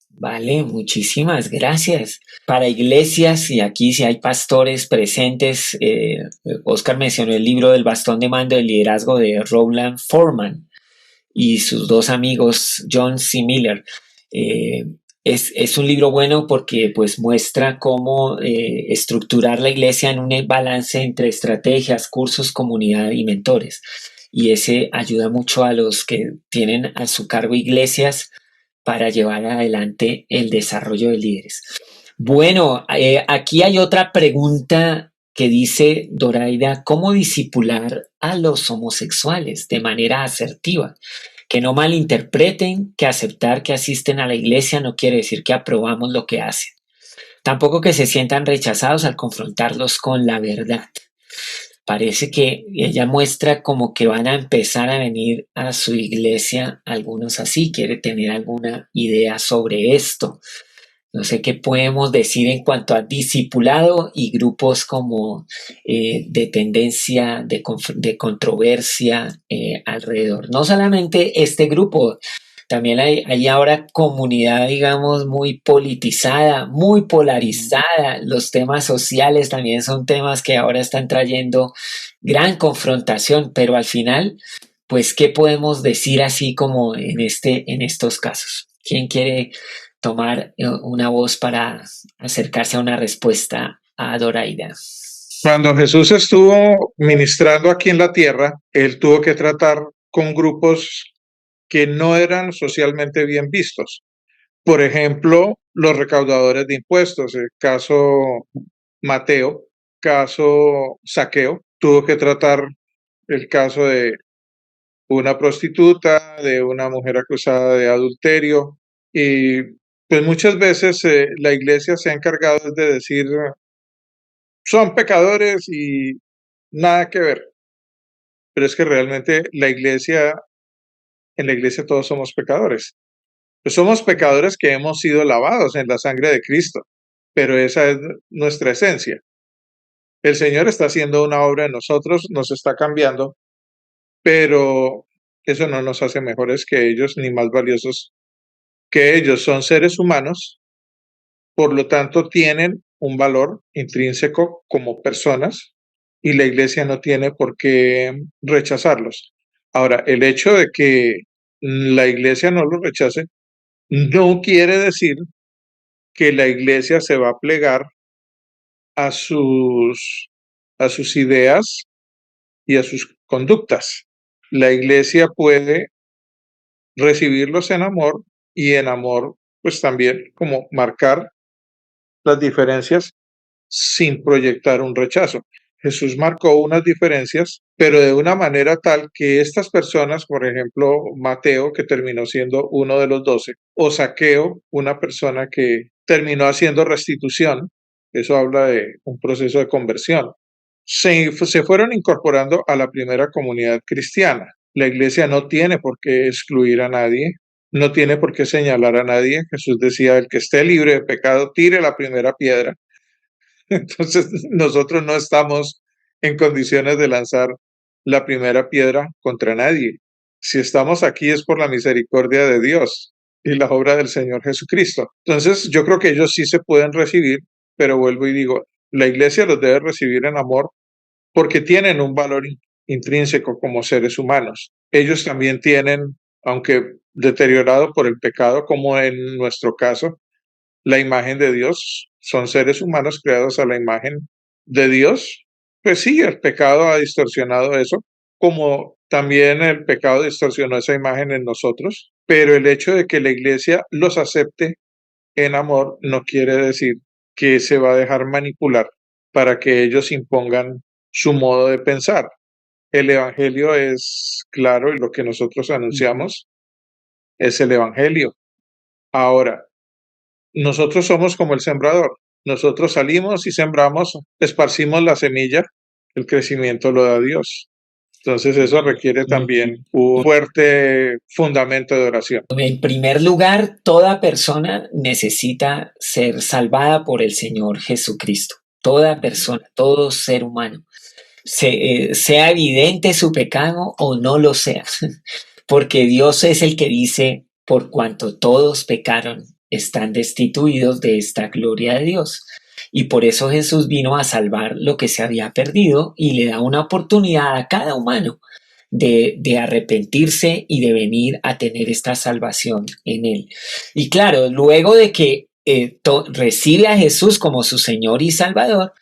Vale, muchísimas gracias. Para iglesias, y aquí si hay pastores presentes, Oscar mencionó el libro del bastón de mando del liderazgo de Rowland Forman y sus dos amigos John C. Miller. Es un libro bueno porque pues muestra cómo estructurar la iglesia en un balance entre estrategias, cursos, comunidad y mentores. Y ese ayuda mucho a los que tienen a su cargo iglesias para llevar adelante el desarrollo de líderes. Bueno, aquí hay otra pregunta que dice Doraida, ¿cómo discipular a los homosexuales de manera asertiva? Que no malinterpreten que aceptar que asisten a la iglesia no quiere decir que aprobamos lo que hacen. Tampoco que se sientan rechazados al confrontarlos con la verdad. Parece que ella muestra como que van a empezar a venir a su iglesia algunos así. ¿Quiere tener alguna idea sobre esto? No sé qué podemos decir en cuanto a discipulado y grupos como de tendencia, de controversia alrededor. No solamente este grupo, también hay ahora comunidad, digamos, muy politizada, muy polarizada. Los temas sociales también son temas que ahora están trayendo gran confrontación, pero al final, pues, ¿qué podemos decir así como en estos casos? ¿Quién quiere tomar una voz para acercarse a una respuesta a Doraida. Cuando Jesús estuvo ministrando aquí en la tierra, él tuvo que tratar con grupos que no eran socialmente bien vistos. Por ejemplo, los recaudadores de impuestos, el caso Mateo, caso Zaqueo, tuvo que tratar el caso de una prostituta, de una mujer acusada de adulterio, y pues muchas veces la iglesia se ha encargado de decir son pecadores y nada que ver, pero es que realmente en la iglesia todos somos pecadores. Pues somos pecadores que hemos sido lavados en la sangre de Cristo, pero esa es nuestra esencia. El Señor está haciendo una obra en nosotros, nos está cambiando, pero eso no nos hace mejores que ellos ni más valiosos que ellos. Son seres humanos, por lo tanto tienen un valor intrínseco como personas y la iglesia no tiene por qué rechazarlos. Ahora, el hecho de que la iglesia no los rechace no quiere decir que la iglesia se va a plegar a sus ideas y a sus conductas. La iglesia puede recibirlos en amor y en amor, pues también como marcar las diferencias sin proyectar un rechazo. Jesús marcó unas diferencias, pero de una manera tal que estas personas, por ejemplo, Mateo, que terminó siendo uno de los 12, o Zaqueo, una persona que terminó haciendo restitución, eso habla de un proceso de conversión, se fueron incorporando a la primera comunidad cristiana. La iglesia no tiene por qué excluir a nadie, no tiene por qué señalar a nadie. Jesús decía, el que esté libre de pecado, tire la primera piedra. Entonces, nosotros no estamos en condiciones de lanzar la primera piedra contra nadie. Si estamos aquí es por la misericordia de Dios y la obra del Señor Jesucristo. Entonces, yo creo que ellos sí se pueden recibir, pero vuelvo y digo, la iglesia los debe recibir en amor porque tienen un valor intrínseco como seres humanos. Ellos también tienen, aunque deteriorado por el pecado, como en nuestro caso, la imagen de Dios, son seres humanos creados a la imagen de Dios. Pues sí, el pecado ha distorsionado eso, como también el pecado distorsionó esa imagen en nosotros, pero el hecho de que la iglesia los acepte en amor no quiere decir que se va a dejar manipular para que ellos impongan su modo de pensar. El evangelio es claro y lo que nosotros anunciamos es el evangelio. Ahora, nosotros somos como el sembrador. Nosotros salimos y sembramos, esparcimos la semilla, el crecimiento lo da Dios. Entonces eso requiere también un fuerte fundamento de oración. En primer lugar, toda persona necesita ser salvada por el Señor Jesucristo. Toda persona, todo ser humano. Sea evidente su pecado o no lo sea. Porque Dios es el que dice, por cuanto todos pecaron, están destituidos de esta gloria de Dios. Y por eso Jesús vino a salvar lo que se había perdido y le da una oportunidad a cada humano de arrepentirse y de venir a tener esta salvación en él. Y claro, luego de que recibe a Jesús como su Señor y Salvador,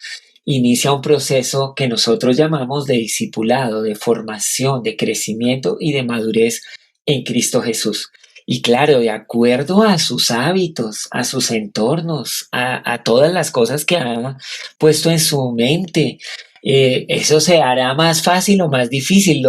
inicia un proceso que nosotros llamamos de discipulado, de formación, de crecimiento y de madurez en Cristo Jesús. Y claro, de acuerdo a sus hábitos, a sus entornos, a todas las cosas que ha puesto en su mente, eso se hará más fácil o más difícil.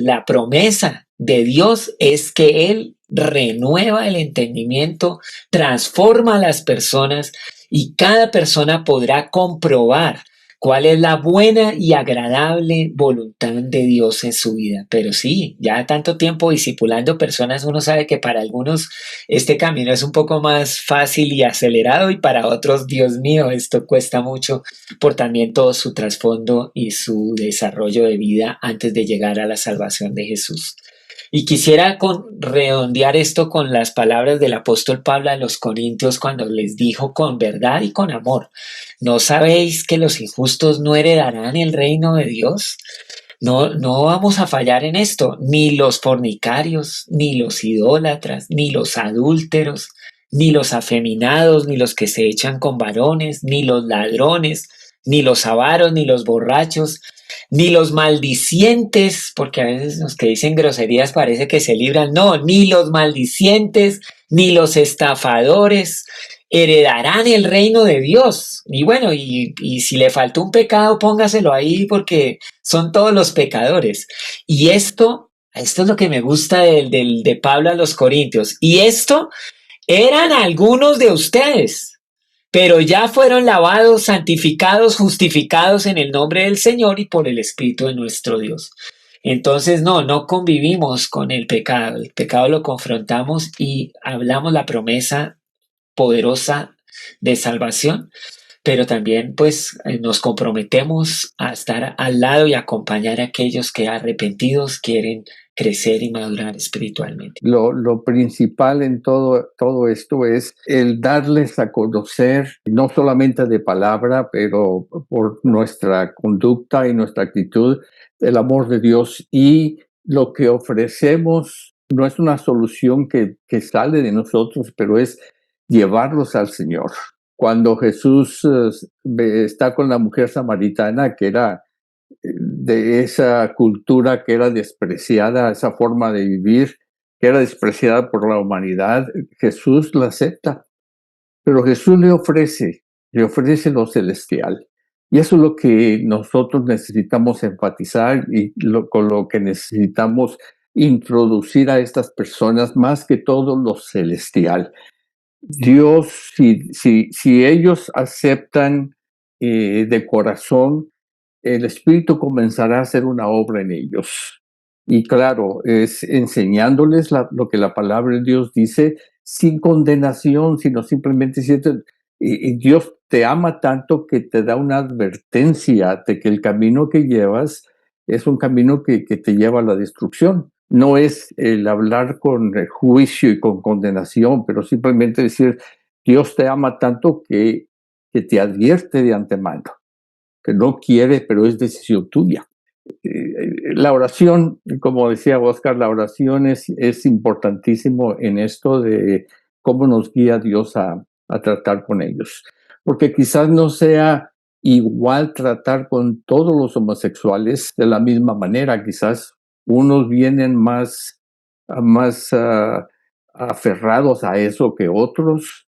La promesa de Dios es que Él renueva el entendimiento, transforma a las personas y cada persona podrá comprobar cuál es la buena y agradable voluntad de Dios en su vida. Pero sí, ya tanto tiempo discipulando personas, uno sabe que para algunos este camino es un poco más fácil y acelerado y para otros, Dios mío, esto cuesta mucho por también todo su trasfondo y su desarrollo de vida antes de llegar a la salvación de Jesús. Y quisiera redondear esto con las palabras del apóstol Pablo a los Corintios cuando les dijo con verdad y con amor, ¿no sabéis que los injustos no heredarán el reino de Dios? No vamos a fallar en esto, ni los fornicarios, ni los idólatras, ni los adúlteros, ni los afeminados, ni los que se echan con varones, ni los ladrones, ni los avaros, ni los borrachos, ni los maldicientes, porque a veces los que dicen groserías parece que se libran, no, ni los maldicientes, ni los estafadores heredarán el reino de Dios. Y bueno, y si le faltó un pecado, póngaselo ahí porque son todos los pecadores. Y esto es lo que me gusta de Pablo a los Corintios. Y esto eran algunos de ustedes, pero ya fueron lavados, santificados, justificados en el nombre del Señor y por el Espíritu de nuestro Dios. Entonces, no convivimos con el pecado lo confrontamos y hablamos la promesa poderosa de salvación, pero también pues nos comprometemos a estar al lado y acompañar a aquellos que arrepentidos quieren crecer y madurar espiritualmente. Lo principal en todo esto es el darles a conocer, no solamente de palabra, pero por nuestra conducta y nuestra actitud, el amor de Dios. Y lo que ofrecemos no es una solución que sale de nosotros, pero es llevarlos al Señor. Cuando Jesús está con la mujer samaritana, que era de esa cultura que era despreciada, esa forma de vivir que era despreciada por la humanidad, Jesús la acepta, pero Jesús le ofrece lo celestial. Y eso es lo que nosotros necesitamos enfatizar y con lo que necesitamos introducir a estas personas, más que todo lo celestial. Dios, si ellos aceptan de corazón, el Espíritu comenzará a hacer una obra en ellos. Y claro, es enseñándoles lo que la palabra de Dios dice, sin condenación, sino simplemente diciendo, y Dios te ama tanto que te da una advertencia de que el camino que llevas es un camino que te lleva a la destrucción. No es el hablar con juicio y con condenación, pero simplemente decir, Dios te ama tanto que te advierte de antemano, que no quiere, pero es decisión tuya. La oración, como decía Oscar, la oración es importantísimo en esto de cómo nos guía Dios a tratar con ellos. Porque quizás no sea igual tratar con todos los homosexuales de la misma manera. Quizás unos vienen más aferrados a eso que otros.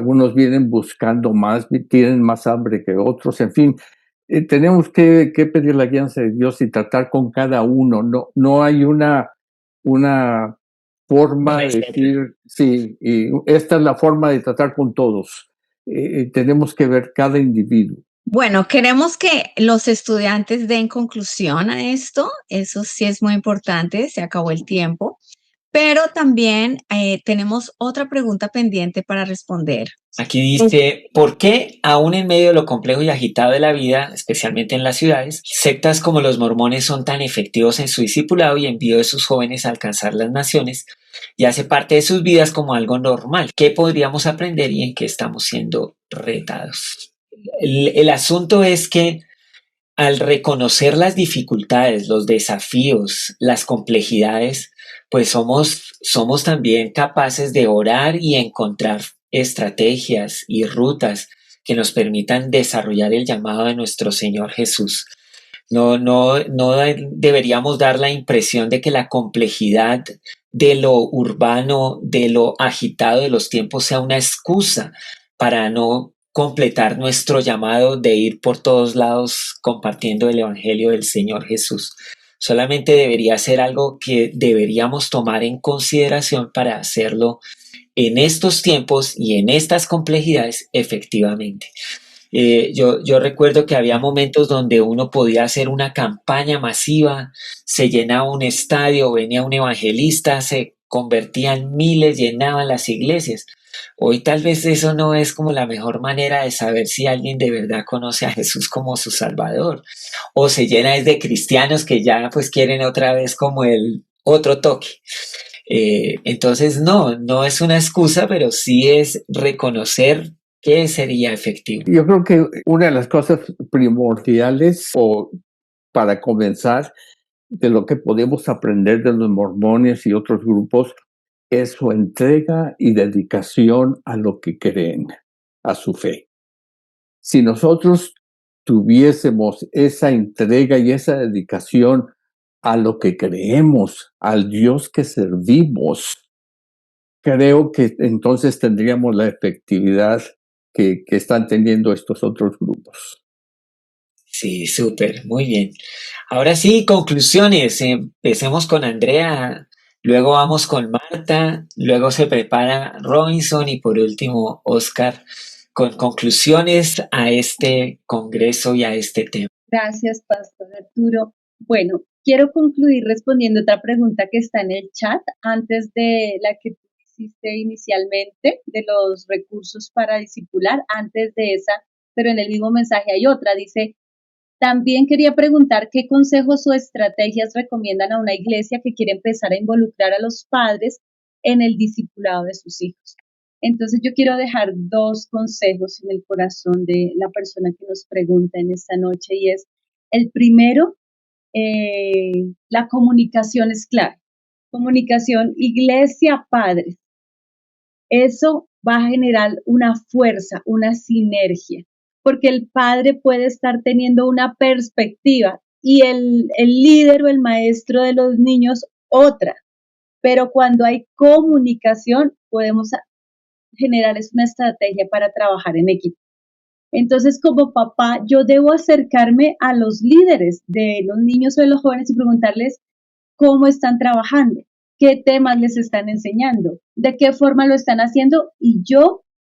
Unos vienen buscando más, tienen más hambre que otros. En fin, tenemos que pedir la guianza de Dios y tratar con cada uno. No hay una forma de decir, sí, y esta es la forma de tratar con todos. Tenemos que ver cada individuo. Bueno, queremos que los estudiantes den conclusión a esto. Eso sí es muy importante. Se acabó el tiempo. Pero también tenemos otra pregunta pendiente para responder. Aquí dice, ¿por qué aún en medio de lo complejo y agitado de la vida, especialmente en las ciudades, sectas como los mormones son tan efectivos en su discipulado y envío de sus jóvenes a alcanzar las naciones y hace parte de sus vidas como algo normal? ¿Qué podríamos aprender y en qué estamos siendo retados? El asunto es que al reconocer las dificultades, los desafíos, las complejidades, pues somos también capaces de orar y encontrar estrategias y rutas que nos permitan desarrollar el llamado de nuestro Señor Jesús. No deberíamos dar la impresión de que la complejidad de lo urbano, de lo agitado de los tiempos sea una excusa para no completar nuestro llamado de ir por todos lados compartiendo el Evangelio del Señor Jesús. Solamente debería ser algo que deberíamos tomar en consideración para hacerlo en estos tiempos y en estas complejidades efectivamente. Yo recuerdo que había momentos donde uno podía hacer una campaña masiva, se llenaba un estadio, venía un evangelista, se convertían miles, llenaban las iglesias. Hoy tal vez eso no es como la mejor manera de saber si alguien de verdad conoce a Jesús como su Salvador, o se llena de cristianos que ya pues quieren otra vez como el otro toque. Entonces no es una excusa, pero sí es reconocer que sería efectivo. Yo creo que una de las cosas primordiales o para comenzar de lo que podemos aprender de los mormones y otros grupos es su entrega y dedicación a lo que creen, a su fe. Si nosotros tuviésemos esa entrega y esa dedicación a lo que creemos, al Dios que servimos, creo que entonces tendríamos la efectividad que están teniendo estos otros grupos. Sí, súper, muy bien. Ahora sí, conclusiones. Empecemos con Andrea, luego vamos con Marta, luego se prepara Robinson y por último Oscar, con conclusiones a este congreso y a este tema. Gracias, Pastor Arturo. Bueno, quiero concluir respondiendo otra pregunta que está en el chat antes de la que tú hiciste inicialmente, de los recursos para discipular, antes de esa, pero en el mismo mensaje hay otra, dice, también quería preguntar qué consejos o estrategias recomiendan a una iglesia que quiere empezar a involucrar a los padres en el discipulado de sus hijos. Entonces yo quiero dejar dos consejos en el corazón de la persona que nos pregunta en esta noche y es, el primero, la comunicación es clave. Comunicación iglesia-padres. Eso va a generar una fuerza, una sinergia, porque el padre puede estar teniendo una perspectiva y el líder o el maestro de los niños otra, pero cuando hay comunicación podemos generar una estrategia para trabajar en equipo. Entonces, como papá, yo debo acercarme a los líderes de los niños o de los jóvenes y preguntarles cómo están trabajando, qué temas les están enseñando, de qué forma lo están haciendo y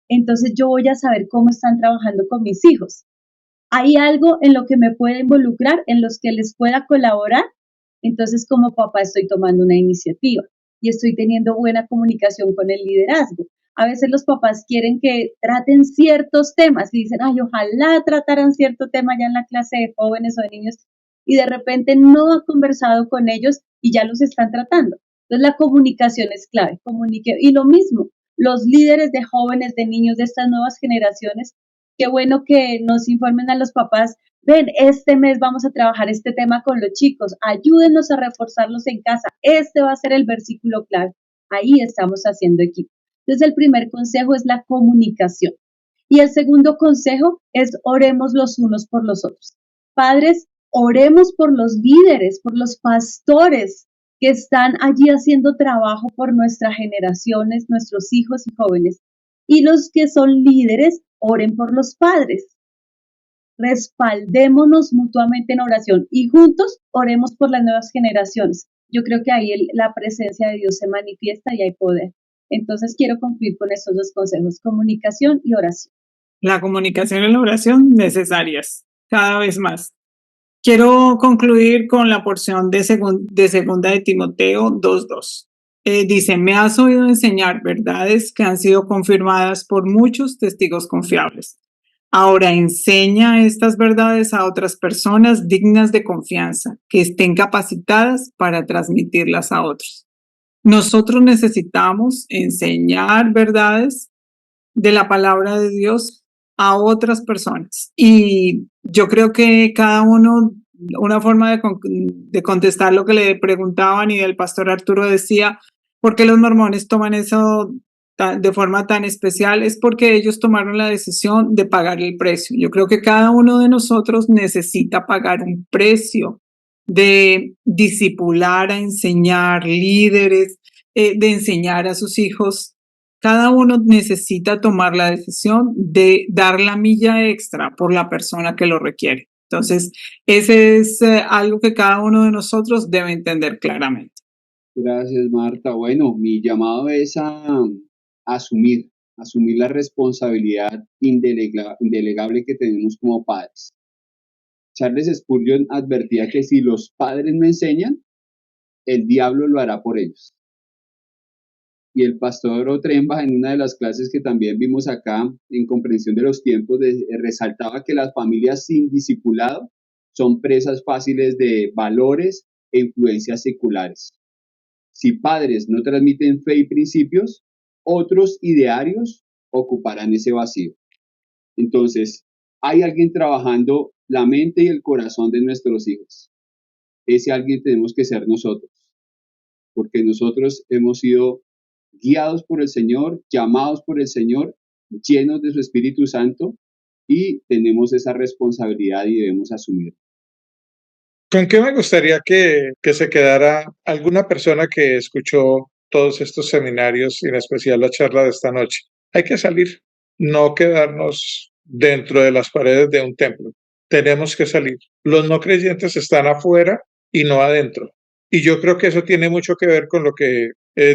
entonces yo voy a saber cómo están trabajando con mis hijos. ¿Hay algo en lo que me pueda involucrar, en los que les pueda colaborar? Entonces, como papá, estoy tomando una iniciativa y estoy teniendo buena comunicación con el liderazgo. A veces los papás quieren que traten ciertos temas y dicen, ay, ojalá trataran cierto tema ya en la clase de jóvenes o de niños y de repente no ha conversado con ellos y ya los están tratando. Entonces, la comunicación es clave. Y lo mismo, los líderes de jóvenes, de niños, de estas nuevas generaciones, qué bueno que nos informen a los papás, ven, este mes vamos a trabajar este tema con los chicos, ayúdenos a reforzarlos en casa, este va a ser el versículo clave, ahí estamos haciendo equipo. Entonces el primer consejo es la comunicación y el segundo consejo es oremos los unos por los otros. Padres, oremos por los líderes, por los pastores que están allí haciendo trabajo por nuestras generaciones, nuestros hijos y jóvenes. Y los que son líderes, oren por los padres. Respaldémonos mutuamente en oración y juntos oremos por las nuevas generaciones. Yo creo que ahí la presencia de Dios se manifiesta y hay poder. Entonces quiero concluir con estos dos consejos, comunicación y oración. La comunicación y la oración necesarias, cada vez más. Quiero concluir con la porción de segunda de Timoteo 2:2. Dice, me has oído enseñar verdades que han sido confirmadas por muchos testigos confiables. Ahora enseña estas verdades a otras personas dignas de confianza, que estén capacitadas para transmitirlas a otros. Nosotros necesitamos enseñar verdades de la palabra de Dios a otras personas. Y yo creo que cada uno, una forma de contestar lo que le preguntaban y el pastor Arturo decía, ¿por qué los mormones toman eso de forma tan especial? Es porque ellos tomaron la decisión de pagar el precio. Yo creo que cada uno de nosotros necesita pagar un precio de discipular, a enseñar líderes, de enseñar a sus hijos. Cada uno necesita tomar la decisión de dar la milla extra por la persona que lo requiere. Entonces, ese es algo que cada uno de nosotros debe entender claramente. Gracias, Marta. Bueno, mi llamado es a asumir la responsabilidad indelegable que tenemos como padres. Charles Spurgeon advertía que si los padres no enseñan, el diablo lo hará por ellos. Y el pastor Otremba, en una de las clases que también vimos acá, en comprensión de los tiempos, resaltaba que las familias sin discipulado son presas fáciles de valores e influencias seculares. Si padres no transmiten fe y principios, otros idearios ocuparán ese vacío. Entonces, hay alguien trabajando la mente y el corazón de nuestros hijos. Ese alguien tenemos que ser nosotros, porque nosotros hemos sido guiados por el Señor, llamados por el Señor, llenos de su Espíritu Santo, y tenemos esa responsabilidad y debemos asumir. ¿Con qué me gustaría que se quedara alguna persona que escuchó todos estos seminarios, y en especial la charla de esta noche? Hay que salir, no quedarnos dentro de las paredes de un templo. Tenemos que salir. Los no creyentes están afuera y no adentro. Y yo creo que eso tiene mucho que ver con lo que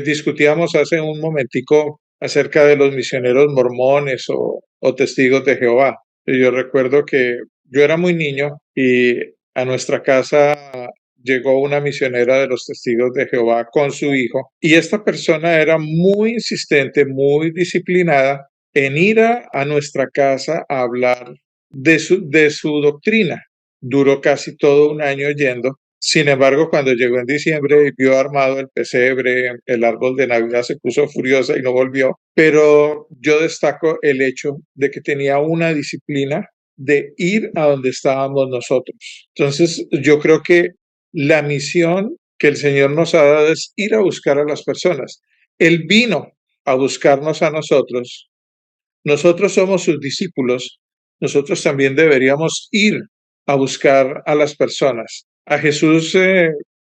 discutíamos hace un momentico acerca de los misioneros mormones o testigos de Jehová. Y yo recuerdo que yo era muy niño y a nuestra casa llegó una misionera de los testigos de Jehová con su hijo, y esta persona era muy insistente, muy disciplinada en ir a nuestra casa a hablar de su doctrina. Duró casi todo un año yendo. Sin embargo, cuando llegó en diciembre y vio armado el pesebre, el árbol de Navidad, se puso furiosa y no volvió. Pero yo destaco el hecho de que tenía una disciplina de ir a donde estábamos nosotros. Entonces, yo creo que la misión que el Señor nos ha dado es ir a buscar a las personas. Él vino a buscarnos a nosotros. Nosotros somos sus discípulos. Nosotros también deberíamos ir a buscar a las personas. A Jesús,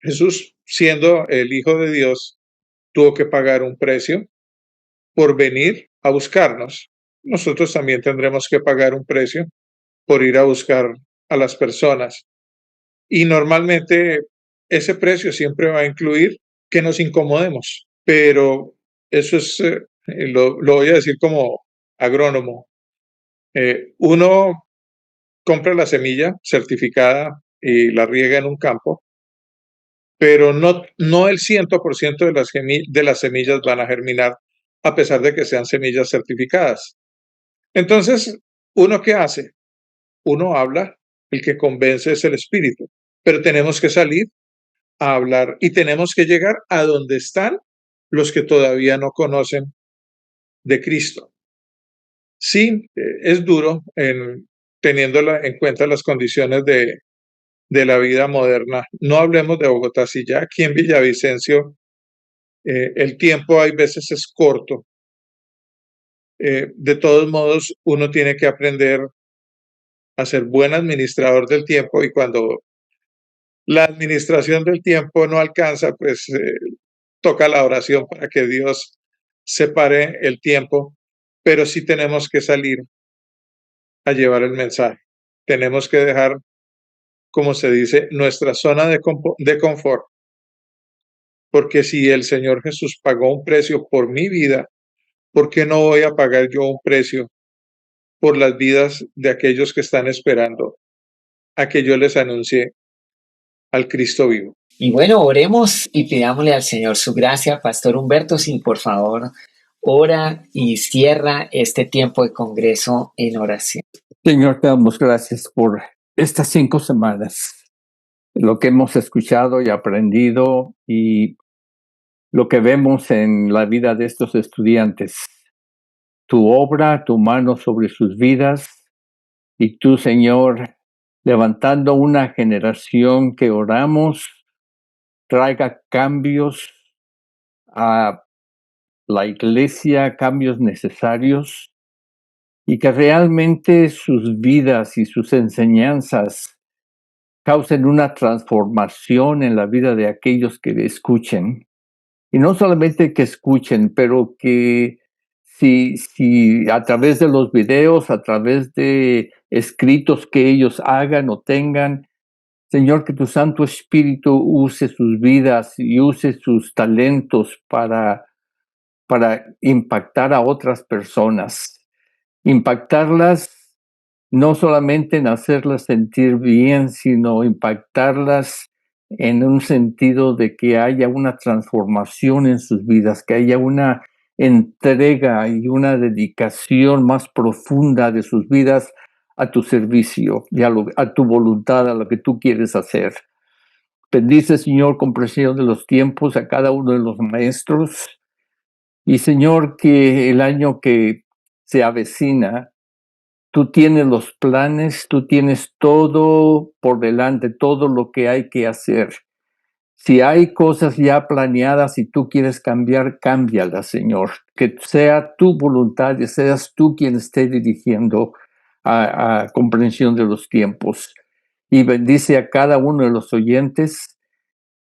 Jesús siendo el Hijo de Dios, tuvo que pagar un precio por venir a buscarnos. Nosotros también tendremos que pagar un precio por ir a buscar a las personas. Y normalmente ese precio siempre va a incluir que nos incomodemos, pero eso es, lo voy a decir como agrónomo. Uno compra la semilla certificada y la riega en un campo, pero no el 100% de las semillas van a germinar, a pesar de que sean semillas certificadas. Entonces, ¿uno qué hace? Uno habla, el que convence es el espíritu, pero tenemos que salir a hablar y tenemos que llegar a donde están los que todavía no conocen de Cristo. Sí, es duro teniendo en cuenta las condiciones de la vida moderna. No hablemos de Bogotá, si ya aquí en Villavicencio el tiempo hay veces es corto. De todos modos, uno tiene que aprender a ser buen administrador del tiempo, y cuando la administración del tiempo no alcanza, pues toca la oración para que Dios separe el tiempo, pero sí tenemos que salir a llevar el mensaje. Tenemos que dejar, como se dice, nuestra zona de confort, porque si el Señor Jesús pagó un precio por mi vida, ¿por qué no voy a pagar yo un precio por las vidas de aquellos que están esperando a que yo les anuncie al Cristo vivo? Y bueno, oremos y pidámosle al Señor su gracia. Pastor Humberto, si por favor, ora y cierra este tiempo de congreso en oración. Señor, te damos gracias por estas 5 semanas, lo que hemos escuchado y aprendido y lo que vemos en la vida de estos estudiantes. Tu obra, tu mano sobre sus vidas, y tú, Señor, levantando una generación que oramos traiga cambios a la iglesia, cambios necesarios, y que realmente sus vidas y sus enseñanzas causen una transformación en la vida de aquellos que escuchen. Y no solamente que escuchen, pero que si a través de los videos, a través de escritos que ellos hagan o tengan, Señor, que tu Santo Espíritu use sus vidas y use sus talentos para impactar a otras personas. Impactarlas no solamente en hacerlas sentir bien, sino impactarlas en un sentido de que haya una transformación en sus vidas, que haya una entrega y una dedicación más profunda de sus vidas a tu servicio y a tu voluntad, a lo que tú quieres hacer. Bendice, Señor, con precisión de los tiempos a cada uno de los maestros. Y, Señor, que el año que se avecina, tú tienes los planes, tú tienes todo por delante, todo lo que hay que hacer. Si hay cosas ya planeadas y tú quieres cambiar, cámbialas, Señor. Que sea tu voluntad y seas tú quien esté dirigiendo a comprensión de los tiempos. Y bendice a cada uno de los oyentes.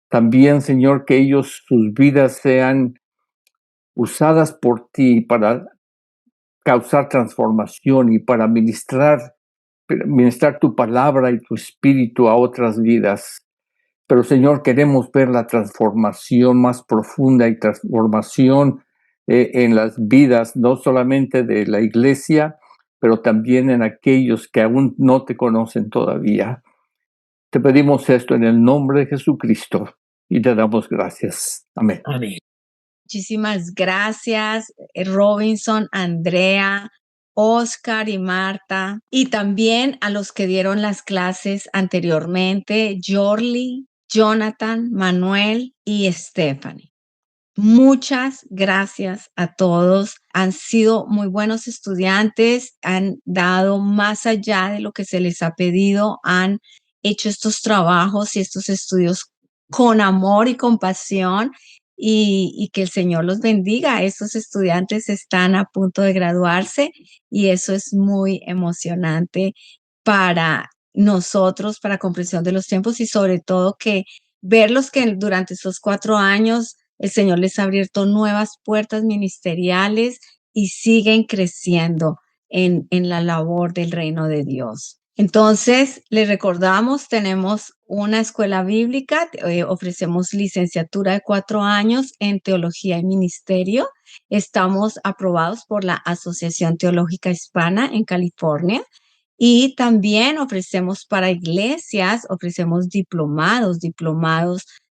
También, Señor, que sus vidas sean usadas por ti para causar transformación y para ministrar tu palabra y tu espíritu a otras vidas. Pero, Señor, queremos ver la transformación más profunda y transformación en las vidas, no solamente de la iglesia, pero también en aquellos que aún no te conocen todavía. Te pedimos esto en el nombre de Jesucristo y te damos gracias. Amén. Amén. Muchísimas gracias, Robinson, Andrea, Oscar y Marta, y también a los que dieron las clases anteriormente, Jorly, Jonathan, Manuel y Stephanie. Muchas gracias a todos. Han sido muy buenos estudiantes, han dado más allá de lo que se les ha pedido, han hecho estos trabajos y estos estudios con amor y compasión y que el Señor los bendiga. Estos estudiantes están a punto de graduarse y eso es muy emocionante para nosotros, para comprensión de los tiempos y sobre todo que verlos que durante estos 4 años el Señor les ha abierto nuevas puertas ministeriales y siguen creciendo en la labor del reino de Dios. Entonces, les recordamos, tenemos una escuela bíblica, ofrecemos licenciatura de 4 años en teología y ministerio. Estamos aprobados por la Asociación Teológica Hispana en California. Y también ofrecemos para iglesias, ofrecemos diplomados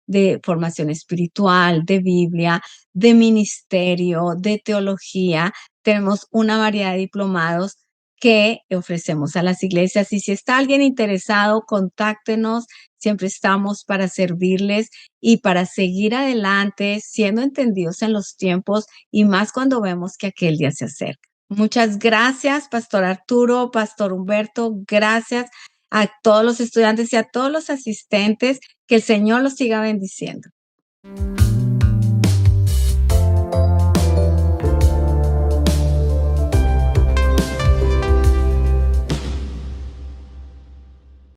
de formación espiritual, de Biblia, de ministerio, de teología. Tenemos una variedad de diplomados que ofrecemos a las iglesias. Y si está alguien interesado, contáctenos. Siempre estamos para servirles y para seguir adelante, siendo entendidos en los tiempos y más cuando vemos que aquel día se acerca. Muchas gracias, Pastor Arturo, Pastor Humberto. Gracias a todos los estudiantes y a todos los asistentes. Que el Señor los siga bendiciendo.